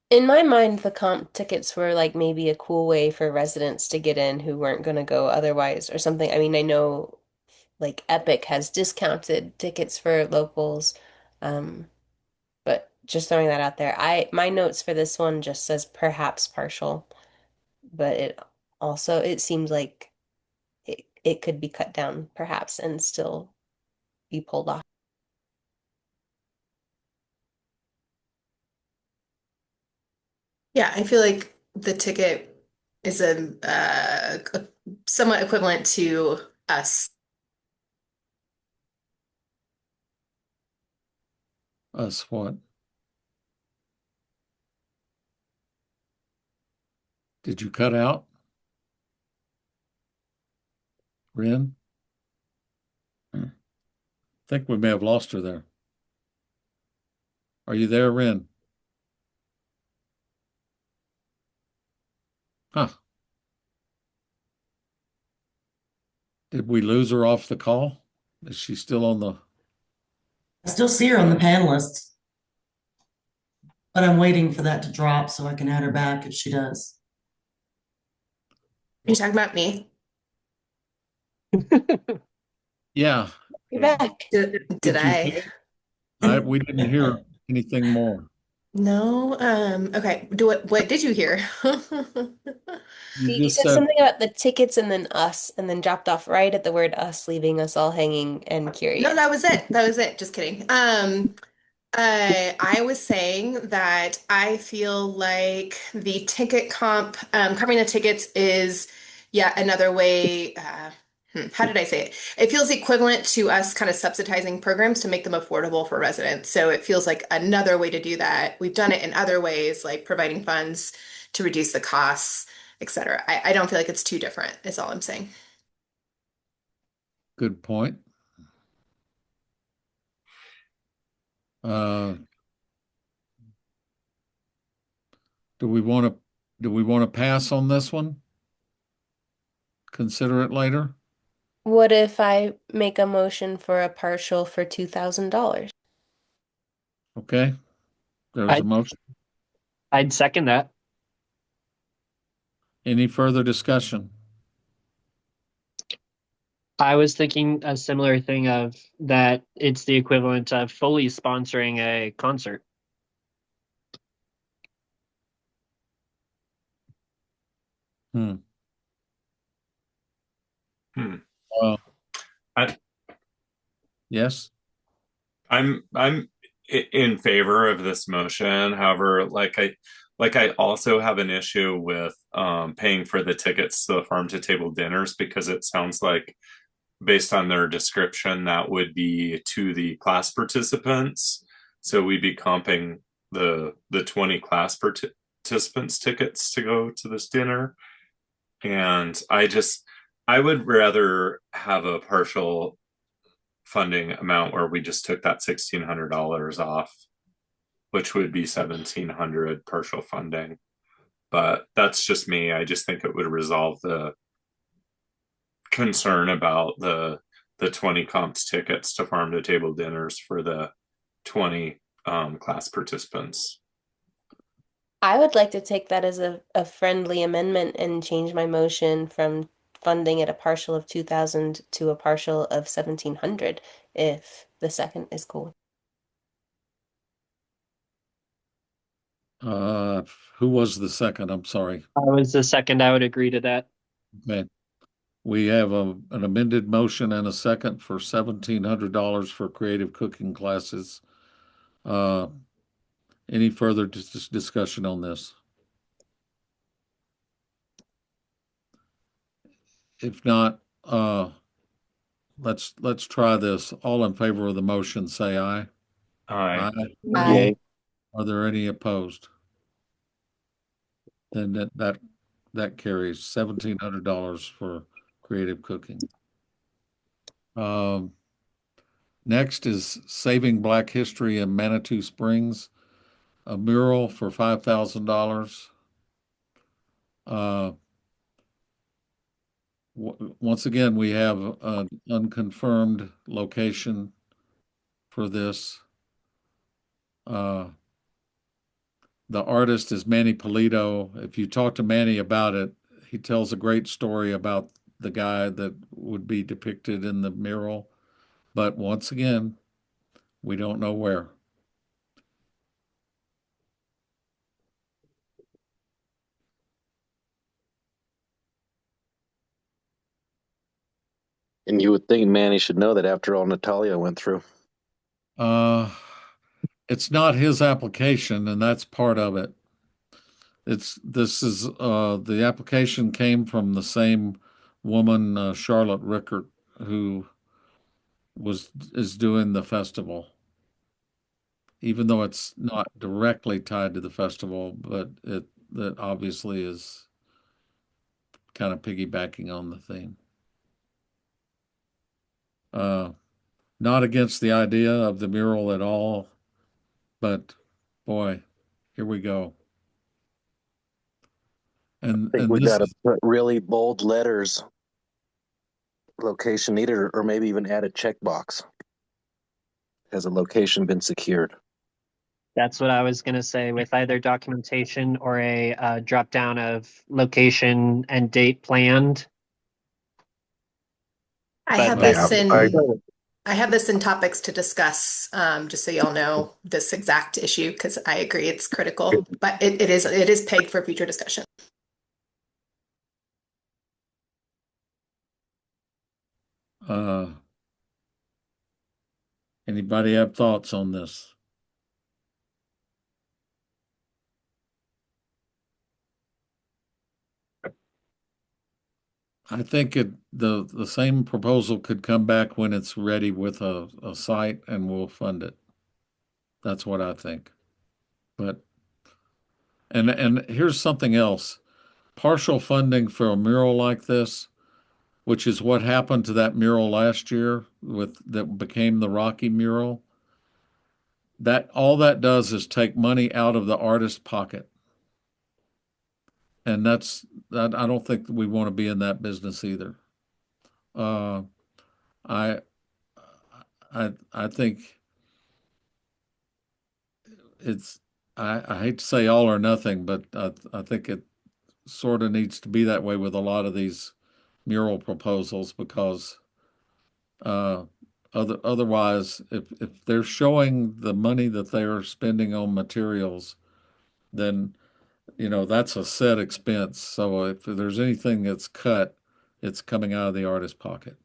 In my mind, the comp tickets were like maybe a cool way for residents to get in who weren't going to go otherwise or something. I mean, I know like Epic has discounted tickets for locals, um, but just throwing that out there. My notes for this one just says perhaps partial, but it seems like it could be cut down perhaps and still be pulled off. Yeah, I feel like the ticket is somewhat equivalent to us. Us what? Did you cut out? Ren? I think we may have lost her there. Are you there, Ren? Huh. Did we lose her off the call? Is she still on the? I still see her on the panelists, but I'm waiting for that to drop so I can add her back if she does. Are you talking about me? Yeah. You're back. Did Did you I? say? We didn't hear anything more. No, okay. What did you hear? You You just said said, something about the tickets and then us, and then dropped off right at the word us, leaving us all hanging and No, curious. that was it. That was it. Just kidding. I was saying that I feel like the ticket comp, covering the tickets is yet another way. How did I say it? It feels equivalent to us kind of subsidizing programs to make them affordable for residents. So it feels like another way to do that. We've done it in other ways, like providing funds to reduce the costs, et cetera. I don't feel like it's too different, is all I'm saying. good point. Uh, do we want to pass on this one? Consider it later? What if I make a motion for a partial for $2,000? Okay, there's a motion. I'd second that. Any further discussion? I was thinking a similar thing of that it's the equivalent of fully sponsoring a concert. Hmm. Hmm. Uh, I, yes. I'm in favor of this motion. However, I also have an issue with paying for the tickets to the farm to table dinners because it sounds like based on their description that would be to the class participants. So we'd be comping the 20 class participants tickets to go to this dinner. And I would rather have a partial funding amount where we just took that $1,600 off, which would be 1,700 partial funding. But that's just me. I just think it would resolve the concern about the 20 comps tickets to farm to table dinners for the 20 class participants. I would like to take that as a friendly amendment and change my motion from funding at a partial of 2,000 to a partial of 1,700, if the second is cool. Uh, who was the second? I'm sorry. I was the second. I would agree to that. Okay. We have an amended motion and a second for $1,700 for creative cooking classes. Uh, any further discussion on this? If not, let's try this. All in favor of the motion, say aye. Aye. Aye. Are there any opposed? Then that carries $1,700 for creative cooking. Um, next is Saving Black History in Manitou Springs, a mural for $5,000. Once again, we have an unconfirmed location for this. Uh, the artist is Manny Polito. If you talk to Manny about it, he tells a great story about the guy that would be depicted in the mural. But once again, we don't know where. And you would think Manny should know that after all Natalia went through. Uh, it's not his application, and that's part of it. The application came from the same woman, Charlotte Rickert, who is doing the festival, even though it's not directly tied to the festival, but that obviously is kind of piggybacking on the theme. Uh, not against the idea of the mural at all, but boy, here we go. I think And we this got to put really bold letters, location needed, or maybe even add a checkbox. Has a location been secured? That's what I was going to say with either documentation or a drop down of location and date planned. I But have that this I in I have this in topics to discuss, just so y'all know this exact issue, because I agree it's critical, but it is pegged for future discussion. Anybody have thoughts on this? I think the same proposal could come back when it's ready with a site and we'll fund it. That's what I think. But and here's something else. Partial funding for a mural like this, which is what happened to that mural last year that became the Rocky mural. That all that does is take money out of the artist's pocket. And that I don't think we want to be in that business either. Uh, I I think it's I hate to say all or nothing, but I think it sort of needs to be that way with a lot of these mural proposals because uh, otherwise, if they're showing the money that they are spending on materials, then that's a set expense. So if there's anything that's cut, it's coming out of the artist's pocket.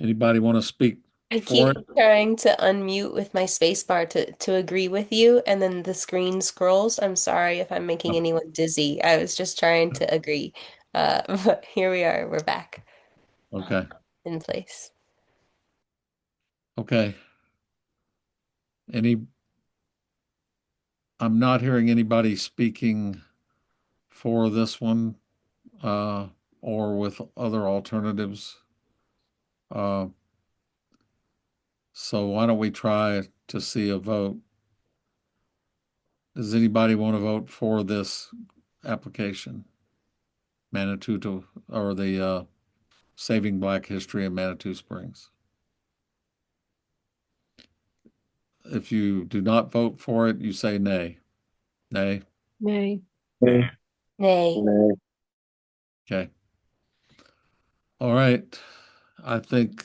Anybody want to speak I for keep it? trying to unmute with my space bar to agree with you, and then the screen scrolls. I'm sorry if I'm making anyone dizzy. I was just trying to agree. But here we are. We're back Okay. in place. Okay. Any, I'm not hearing anybody speaking for this one, uh, or with other alternatives. Uh, so why don't we try to see a vote? Does anybody want to vote for this application? Manitou or the Saving Black History in Manitou Springs. If you do not vote for it, you say nay. Nay. Nay. Nay. Nay. Okay. All right. I think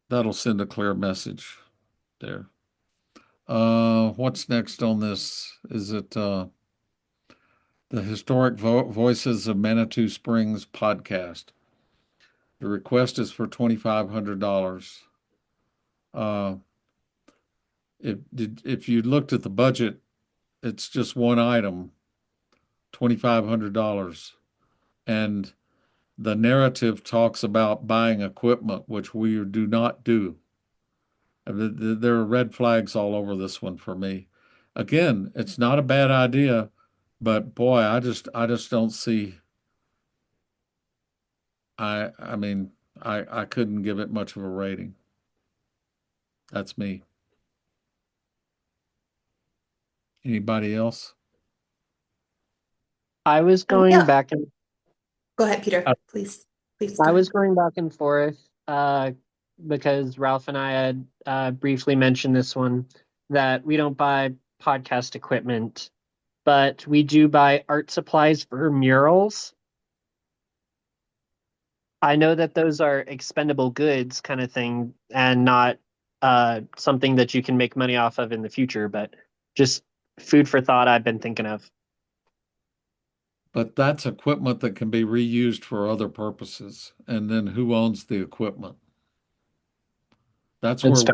that'll send a clear message there. What's next on this? Is it the Historic Voices of Manitou Springs podcast? The request is for $2,500. Uh, if you looked at the budget, it's just one item, $2,500, and the narrative talks about buying equipment, which we do not do. There are red flags all over this one for me. Again, it's not a bad idea, but boy, I just don't see. I mean, I couldn't give it much of a rating. That's me. Anybody else? I was going Yeah. back and Go ahead, Peter. Please. Please I go was ahead. going back and forth because Ralph and I had briefly mentioned this one that we don't buy podcast equipment, but we do buy art supplies for murals. I know that those are expendable goods kind of thing and not something that you can make money off of in the future, but just food for thought I've been thinking of. But that's equipment that can be reused for other purposes. And then who owns the equipment? That's where It's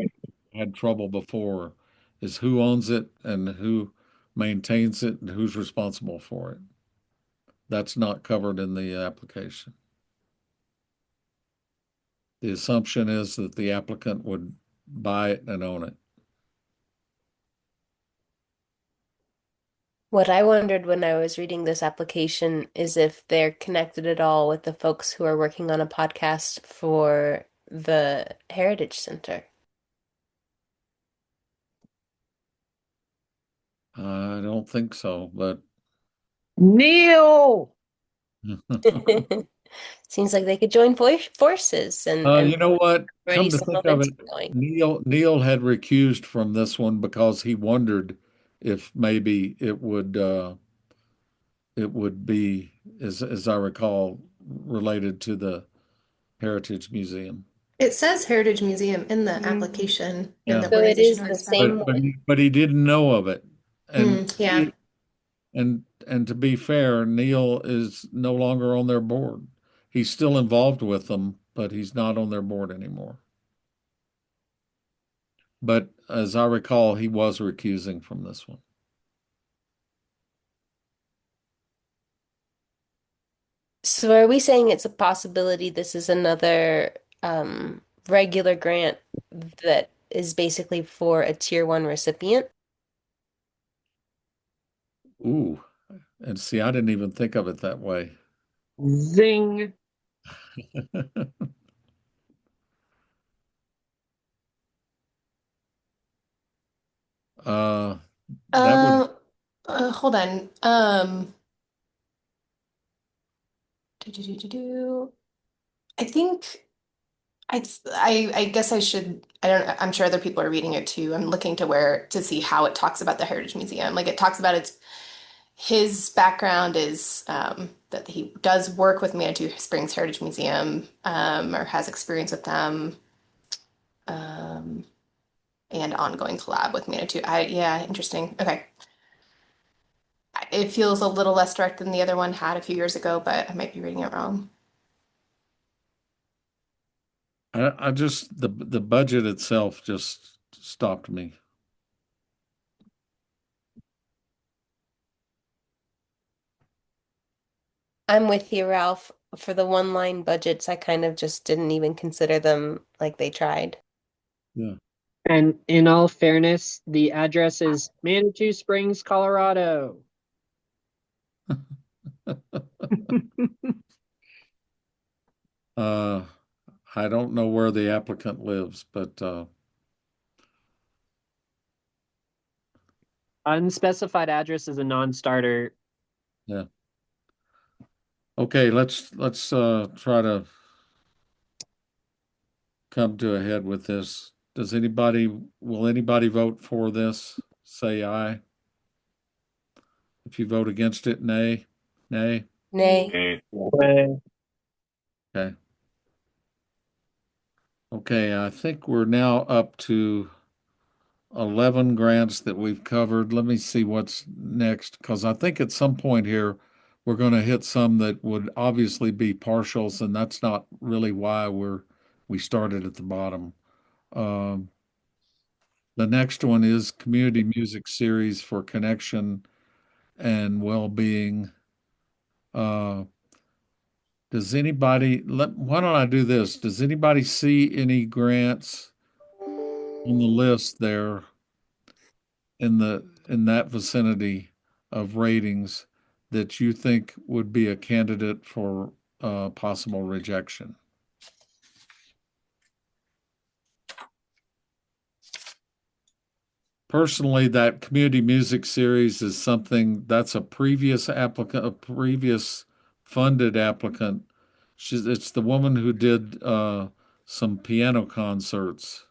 we had trouble before, is who owns it and who maintains it and who's responsible for it. That's not covered in the application. The assumption is that the applicant would buy it and own it. What I wondered when I was reading this application is if they're connected at all with the folks who are working on a podcast for the Heritage Center. I don't think so, but Neil. Seems like they could join forces and You know what? already Come to some think of it, momentum going. Neil had recused from this one because he wondered if maybe it would be, as I recall, related to the Heritage Museum. It says Heritage Museum in the Mm. application in Yeah. the So it organization is the artifact. same one. But he didn't know of it. And Yeah. and to be fair, Neil is no longer on their board. He's still involved with them, but he's not on their board anymore. But as I recall, he was recusing from this one. So are we saying it's a possibility this is another regular grant that is basically for a tier one recipient? Ooh, and see, I didn't even think of it that way. Zing. Uh, that would, Uh, Hold on. Do. I think I guess I should. I don't. I'm sure other people are reading it too. I'm looking to where to see how it talks about the Heritage Museum. Like it talks about his background is that he does work with Manitou Springs Heritage Museum or has experience with them um, and ongoing collab with Manitou. Yeah, interesting. Okay. It feels a little less direct than the other one had a few years ago, but I might be reading it wrong. I just the budget itself just stopped me. I'm with you, Ralph. For the one line budgets, I kind of just didn't even consider them like they tried. Yeah. And in all fairness, the address is Manitou Springs, Colorado. Uh, I don't know where the applicant lives, but Unspecified address is a non-starter. yeah. Okay, let's try to come to a head with this. Will anybody vote for this? Say aye. If you vote against it, nay. Nay. Nay. Hey, Okay. Okay, I think we're now up to 11 grants that we've covered. Let me see what's next, because I think at some point here, we're going to hit some that would obviously be partials, and that's not really why we started at the bottom. Um, the next one is Community Music Series for Connection and Well-Being. Uh, why don't I do this? Does anybody see any grants on the list there in that vicinity of ratings that you think would be a candidate for possible rejection? Personally, that community music series is something that's a previous applicant, a previous funded applicant. It's the woman who did some piano concerts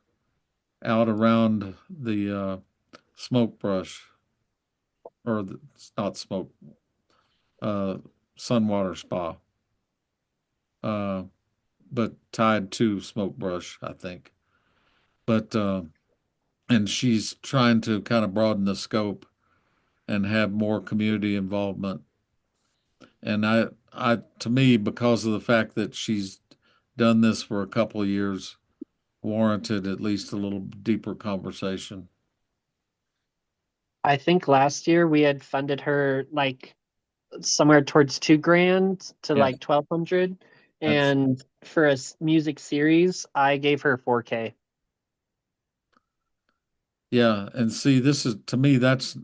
out around the smoke brush, it's not smoke, uh, Sunwater Spa, uh, but tied to smoke brush, I think. But and she's trying to kind of broaden the scope and have more community involvement. And to me, because of the fact that she's done this for a couple of years, warranted at least a little deeper conversation. I think last year we had funded her like somewhere towards 2 grand to Yeah, like 1,200. that's And for a music series, I gave her 4K. yeah. And see, this is to me, that's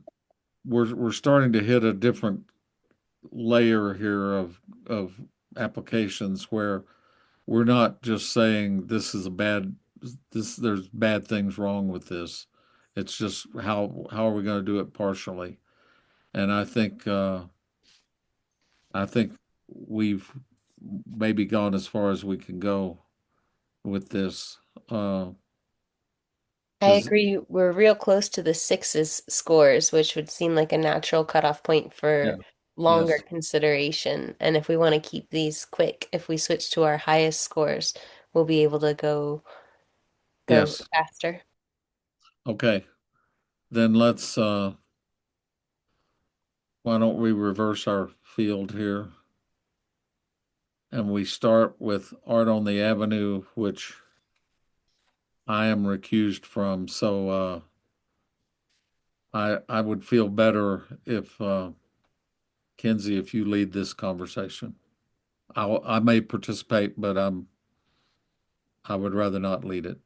we're starting to hit a different layer here of applications where we're not just saying there's bad things wrong with this. It's just how are we going to do it partially? And I think we've maybe gone as far as we can go with this. I Does agree. We're real close to the sixes scores, which would seem like a natural cutoff point yeah, for longer yes, consideration. And if we want to keep these quick, if we switch to our highest scores, we'll be able to go yes. faster. Okay, then let's why don't we reverse our field here? And we start with Art on the Avenue, which I am recused from. So I would feel better if Kenzie, if you lead this conversation. I may participate, but I would rather not lead it.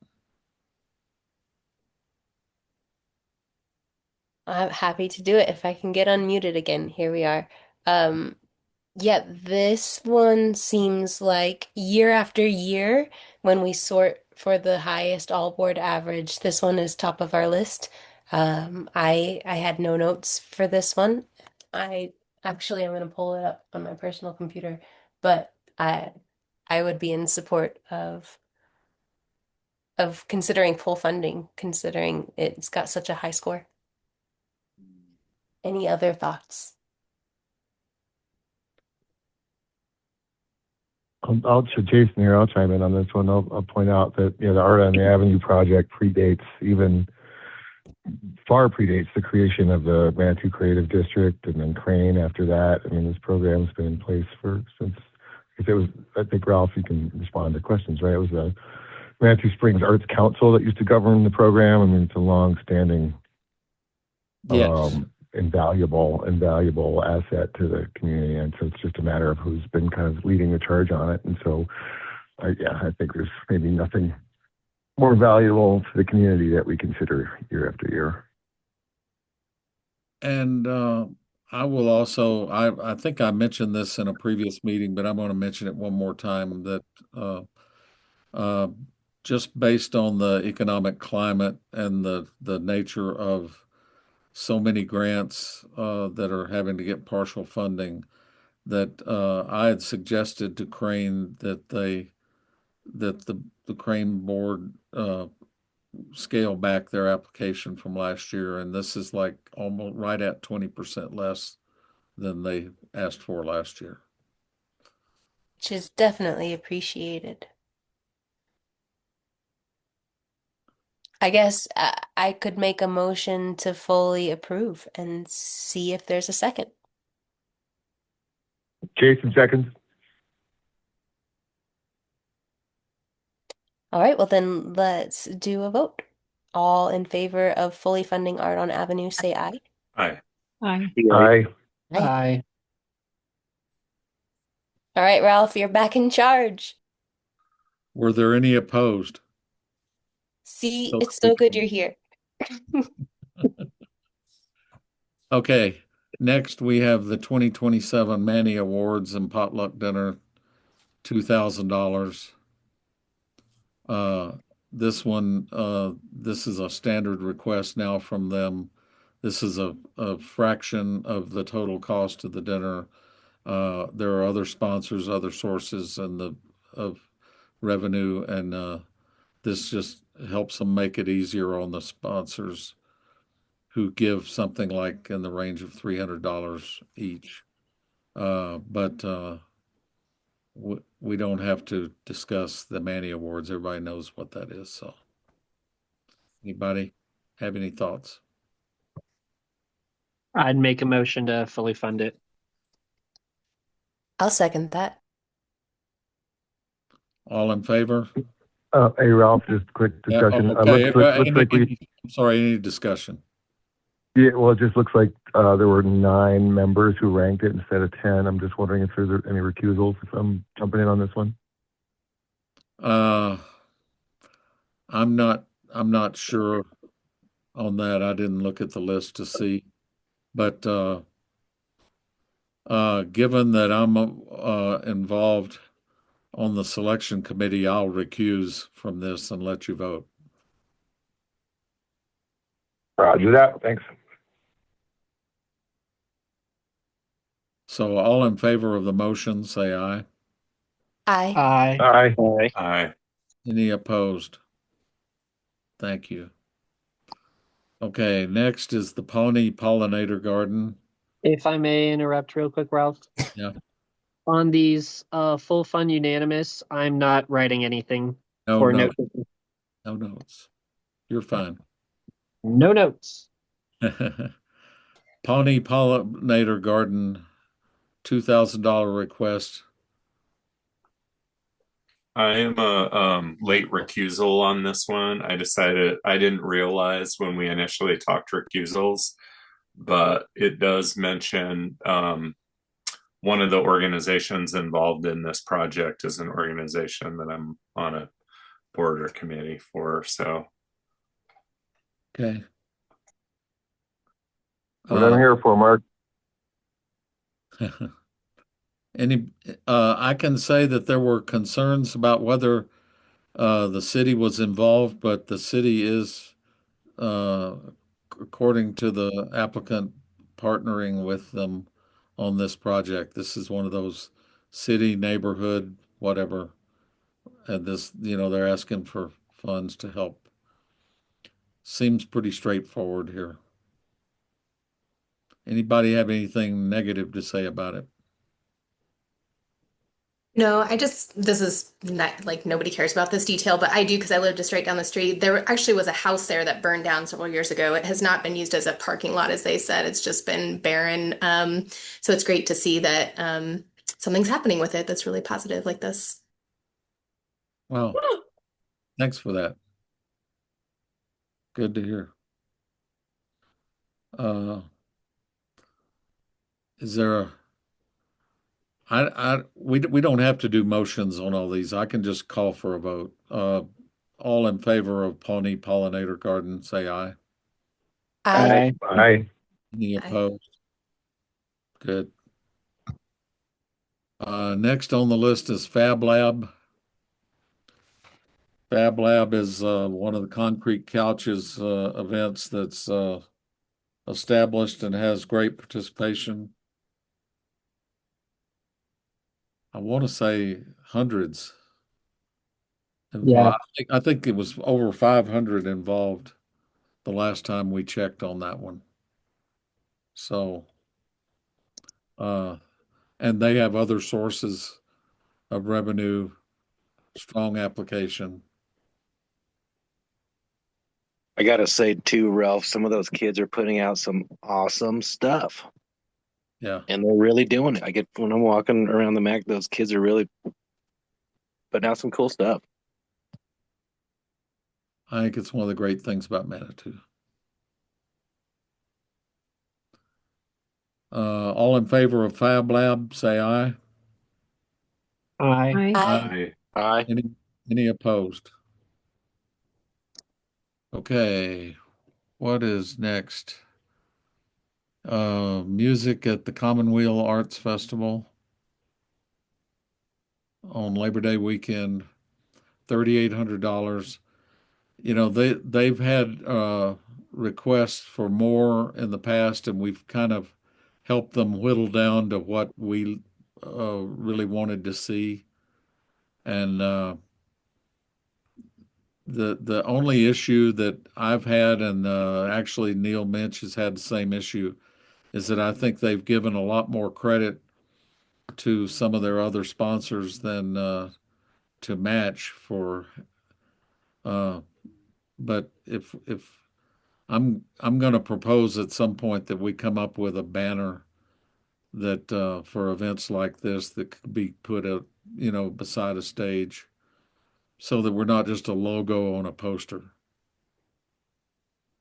I'm happy to do it if I can get unmuted again. Here we are. Um, Yeah, this one seems like year after year, when we sort for the highest all board average, this one is top of our list. I had no notes for this one. I actually I'm gonna pull it up on my personal computer, but I would be in support of considering full funding, considering it's got such a high score. Any other thoughts? So Jason here, I'll chime in on this one. I'll point out that, you know, the Art on the Avenue project far predates the creation of the Manitou Creative District and then Crane after that. I mean, this program's been in place since, I think, Ralph, you can respond to questions, right? It was the Manitou Springs Arts Council that used to govern the program. I mean, it's a long-standing, Yes. invaluable asset to the community. And so it's just a matter of who's been kind of leading the charge on it. And so, I think there's maybe nothing more valuable to the community that we consider year after year. And I will also, I think I mentioned this in a previous meeting, but I'm going to mention it one more time that uh, uh, just based on the economic climate and the nature of so many grants that are having to get partial funding, that I had suggested to Crane that the Crane board scale back their application from last year, and this is like almost right at 20% less than they asked for last year. Which is definitely appreciated. I guess I could make a motion to fully approve and see if there's a second. Jason, seconds. All right, well then let's do a vote. All in favor of fully funding Art on Avenue, say aye. Aye. Aye. Aye. Aye. Aye. All right, Ralph, you're back in charge. Were there any opposed? See, So it's so good you're here. Okay, next we have the 2027 Manny Awards and potluck dinner, $2,000. This one, this is a standard request now from them. This is a fraction of the total cost of the dinner. There are other sponsors, other sources of revenue, and this just helps them make it easier on the sponsors who give something like in the range of $300 each. But we don't have to discuss the Manny Awards. Everybody knows what that is. So, anybody have any thoughts? I'd make a motion to fully fund it. I'll second that. All in favor? Hey, Ralph, just quick discussion. Okay. Looks like I'm sorry, any discussion? yeah, well, it just looks like there were 9 members who ranked it instead of 10. I'm just wondering if there's any recusals, if I'm jumping in on this one. I'm not sure on that. I didn't look at the list to see, but given that I'm involved on the selection committee, I'll recuse from this and let you vote. Roger that. Thanks. So all in favor of the motion, say aye. Aye. Aye. Aye. Aye. Any opposed? Thank you. Okay, next is the Pony Pollinator Garden. If I may interrupt real quick, Ralph. Yeah. On these full fund unanimous, I'm not writing anything No for notes. note. No notes. You're fine. No notes. Pony Pollinator Garden, $2,000 request. I am a late recusal on this one. I decided I didn't realize when we initially talked recusals, but it does mention one of the organizations involved in this project is an organization that I'm on a board or committee for. So, Okay. What I'm here for, Mark. I can say that there were concerns about whether the city was involved, but the city is, according to the applicant, partnering with them on this project. This is one of those city, neighborhood, whatever. And this, they're asking for funds to help. Seems pretty straightforward here. Anybody have anything negative to say about it? No, this is not like nobody cares about this detail, but I do because I live just right down the street. There actually was a house there that burned down several years ago. It has not been used as a parking lot, as they said. It's just been barren. So it's great to see that something's happening with it that's really positive like this. Wow. Thanks for that. Good to hear. Is there we don't have to do motions on all these. I can just call for a vote. All in favor of Pony Pollinator Garden, say aye. Aye. Aye. Any Aye. opposed? Good. Next on the list is Fab Lab. Fab Lab is one of the Concrete Couches events that's established and has great participation. I want to say hundreds involved. Yeah. I think it was over 500 involved the last time we checked on that one. So, and they have other sources of revenue, strong application. I gotta say too, Ralph, some of those kids are putting out some awesome stuff. Yeah. And they're really doing it. I get when I'm walking around the MAC, those kids are really putting out some cool stuff. I think it's one of the great things about Manitou. All in favor of Fab Lab, say aye. Aye. Aye. Aye. Any opposed? Okay, what is next? Music at the Commonweal Arts Festival on Labor Day weekend, $3,800. They've had requests for more in the past, and we've kind of helped them whittle down to what we really wanted to see. And the only issue that I've had, and actually Neil Minch has had the same issue, is that I think they've given a lot more credit to some of their other sponsors than to MACH for. But if I'm going to propose at some point that we come up with a banner that for events like this that could be put up, beside a stage, so that we're not just a logo on a poster.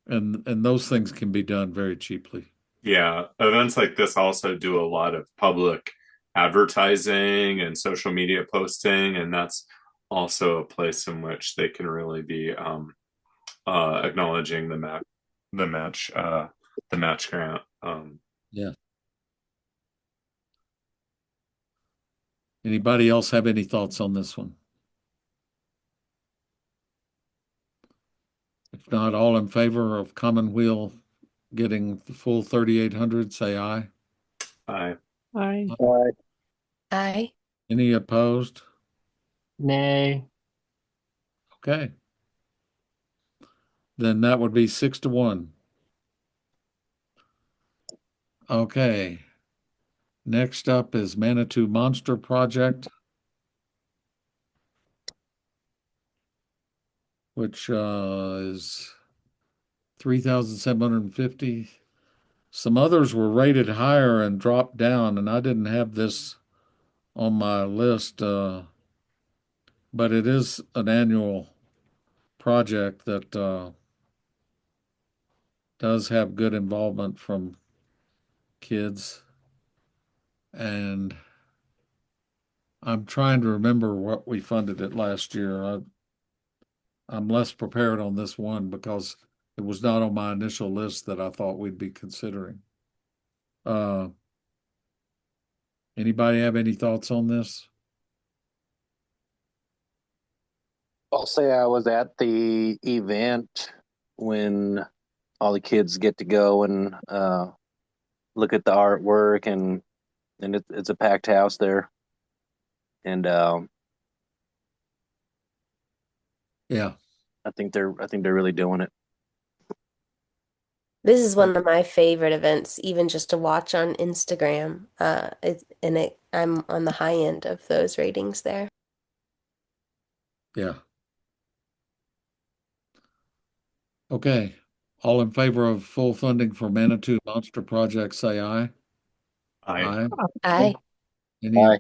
And those things can be done very cheaply. yeah, events like this also do a lot of public advertising and social media posting, and that's also a place in which they can really be acknowledging the match, the match grant. Yeah. Anybody else have any thoughts on this one? If not, all in favor of Commonweal getting the full 3,800, say aye. Aye. Aye. Aye. Aye. Any opposed? Nay. Okay. Then that would be 6-1. Okay. Next up is Manitou Monster Project, which is 3,750. Some others were rated higher and dropped down, and I didn't have this on my list, but it is an annual project that does have good involvement from kids. And I'm trying to remember what we funded it last year. I'm less prepared on this one because it was not on my initial list that I thought we'd be considering. Uh, Anybody have any thoughts on this? I'll say I was at the event when all the kids get to go and look at the artwork, and it's a packed house there, and Yeah, I think they're really doing it. This is one of my favorite events, even just to watch on Instagram. I'm on the high end of those ratings there. yeah. Okay. All in favor of full funding for Manitou Monster Project, say aye. I Aye. Any Aye.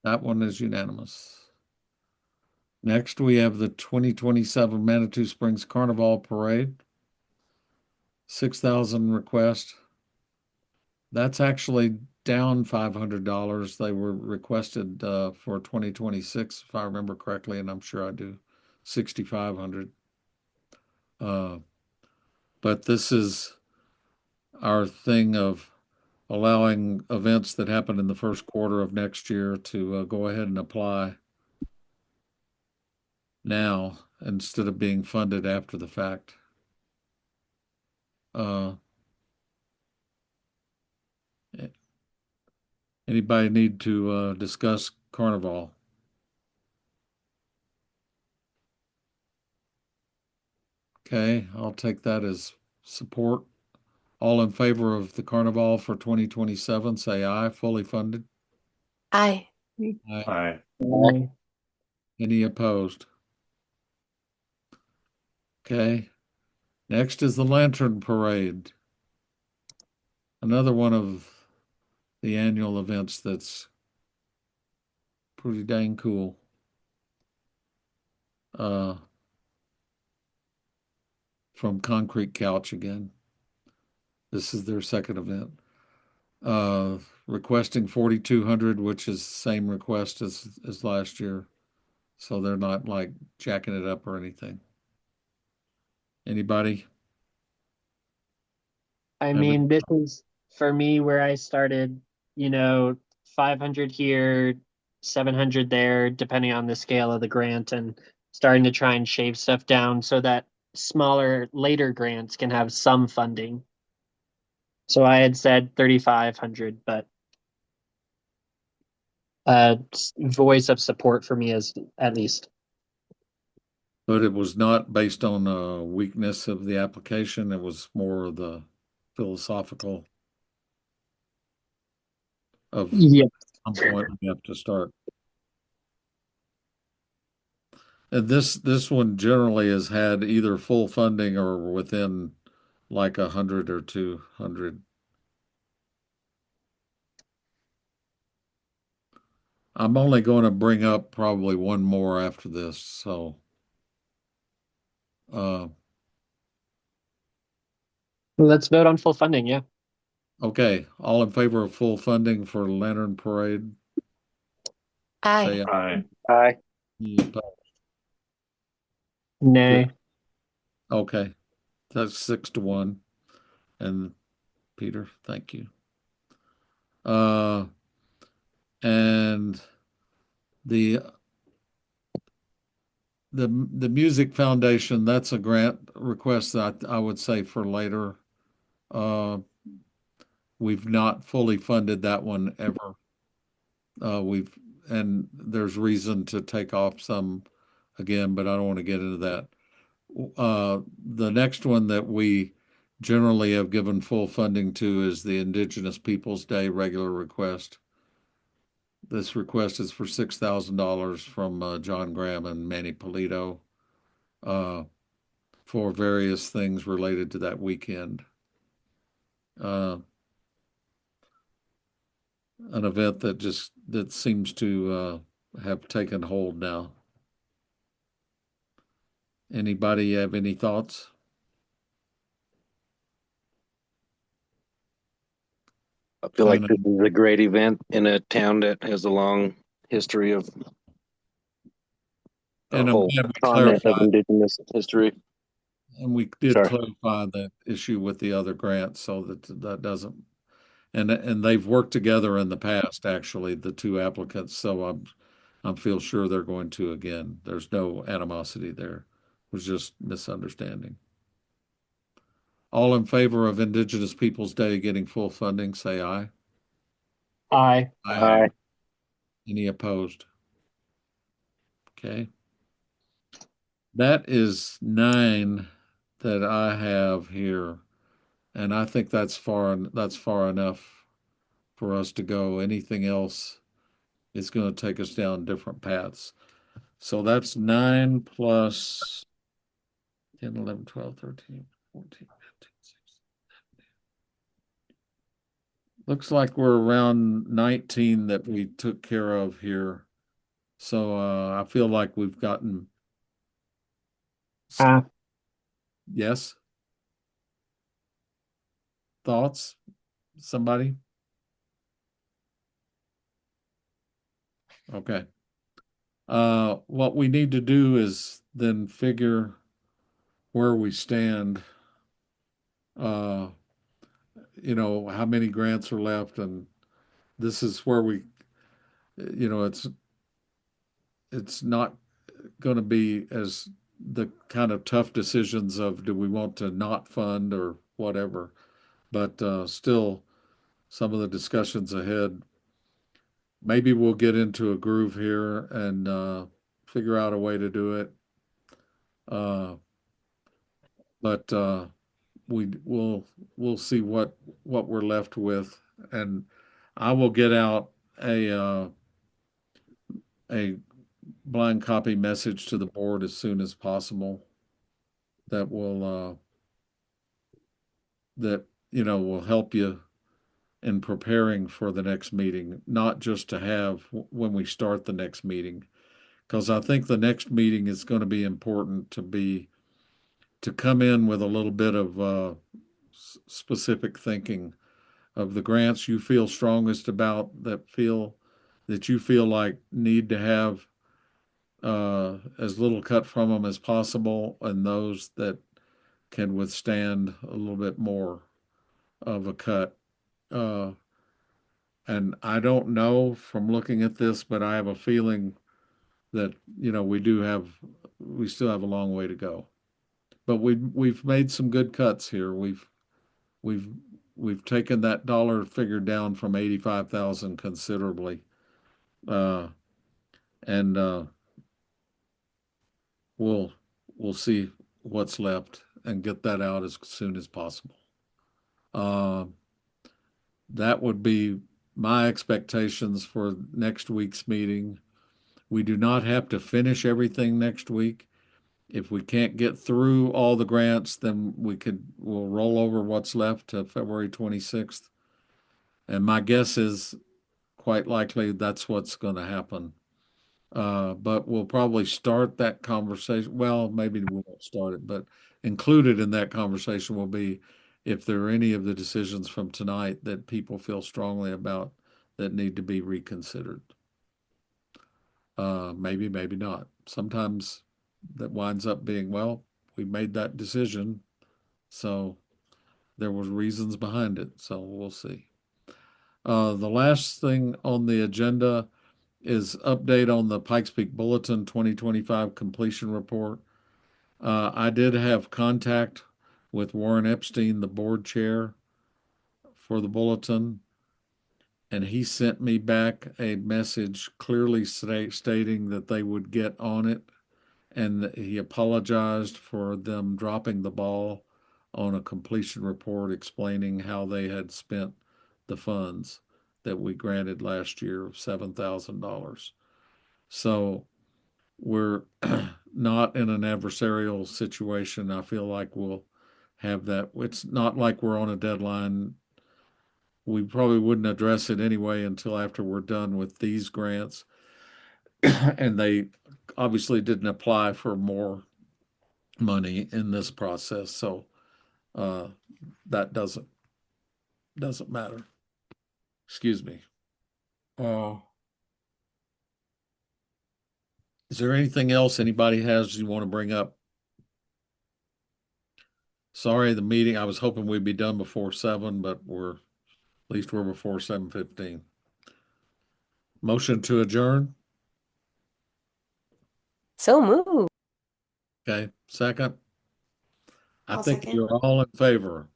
That one is unanimous. Next, we have the 2027 Manitou Springs Carnival Parade. 6,000 request. That's actually down $500. They were requested for 2026, if I remember correctly, and I'm sure I do, 6,500. But this is our thing of allowing events that happen in the first quarter of next year to go ahead and apply now instead of being funded after the fact. Uh, Anybody need to discuss Carnival? Okay, I'll take that as support. All in favor of the Carnival for 2027, say aye. Fully funded. Aye. Aye. I Nay. Any opposed? Okay. Next is the Lantern Parade. Another one of the annual events that's pretty dang cool. Uh, from Concrete Couch again. This is their second event. Requesting 4,200, which is the same request as last year. So they're not like jacking it up or anything. Anybody? I Have mean, this is for me where I started, 500 here, 700 there, depending on the scale of the grant, and starting to try and shave stuff down so that smaller later grants can have some funding. So I had said 3,500, but voice of support for me is at least. But it was not based on a weakness of the application. It was more of the philosophical of Yeah. some point we have to start. And this one generally has had either full funding or within like 100 or 200. I'm only going to bring up probably one more after this. So, uh, Let's vote on full funding. Yeah. okay. All in favor of full funding for Lantern Parade? Aye. Say I Aye. aye. Nay. Good. Okay. That's 6-1. And Peter, thank you. And the the Music Foundation, that's a grant request that I would say for later. Uh, we've not fully funded that one ever. We've and there's reason to take off some again, but I don't want to get into that. The next one that we generally have given full funding to is the Indigenous Peoples Day regular request. This request is for $6,000 from John Graham and Manny Polito for various things related to that weekend. Uh, an event that seems to have taken hold now. Anybody have any thoughts? I feel like And, this is a great event in a town that has a long history of a and I'm whole glad we continent of clarified, indigenous history. and we did Sorry. clarify that issue with the other grants so that that doesn't, and they've worked together in the past, actually, the two applicants. So I feel sure they're going to again. There's no animosity there. It was just misunderstanding. All in favor of Indigenous Peoples Day getting full funding, say aye. Aye. Aye. Any opposed? Okay. That is 9 that I have here, and I think that's far enough for us to go. Anything else is going to take us down different paths. So that's 9 plus 10, 11, 12, 13, 14, 15, 16. Looks like we're around 19 that we took care of here. So I feel like we've gotten, yes, thoughts? Somebody? Okay. What we need to do is then figure where we stand. Uh, how many grants are left, and this is where it's not going to be as the kind of tough decisions of do we want to not fund or whatever, but still some of the discussions ahead. Maybe we'll get into a groove here and figure out a way to do it. But we'll see what we're left with, and I will get out a blind copy message to the board as soon as possible that will help you in preparing for the next meeting, not just to have when we start the next meeting, because I think the next meeting is going to be important to come in with a little bit of specific thinking of the grants you feel strongest about that you feel like need to have as little cut from them as possible, and those that can withstand a little bit more of a cut. Uh, and I don't know from looking at this, but I have a feeling that we still have a long way to go. But we've made some good cuts here. We've we've taken that dollar figure down from 85,000 considerably. Uh, and we'll we'll see what's left and get that out as soon as possible. Uh, that would be my expectations for next week's meeting. We do not have to finish everything next week. If we can't get through all the grants, then we'll roll over what's left to February 26th. And my guess is quite likely that's what's going to happen. But we'll probably start that conversation. Well, maybe we won't start it, but included in that conversation will be if there are any of the decisions from tonight that people feel strongly about that need to be reconsidered. Maybe, maybe not. Sometimes that winds up being, well, we made that decision, so there was reasons behind it. So we'll see. The last thing on the agenda is update on the Pikes Peak Bulletin 2025 completion report. I did have contact with Warren Epstein, the board chair for the bulletin, and he sent me back a message clearly stating that they would get on it, and that he apologized for them dropping the ball on a completion report explaining how they had spent the funds that we granted last year of $7,000. So we're not in an adversarial situation. I feel like we'll have that. It's not like we're on a deadline. We probably wouldn't address it anyway until after we're done with these grants. And they obviously didn't apply for more money in this process. So uh, that doesn't matter. Excuse me. Is there anything else anybody has you want to bring up? Sorry, the meeting, I was hoping we'd be done before 7, but at least we're before 7:15. Motion to adjourn? So move. Okay, second. I I'll think second. you're all in favor.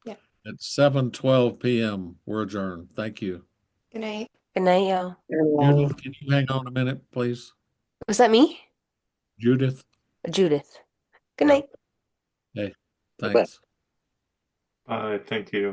Yeah. It's 7:12 p.m. We're adjourned. Thank you. Good night. Good night, y'all. Judith, can you hang on a minute, please? Was that me? Judith? Judith. Good Yeah. night. Hey, thanks. Thank you.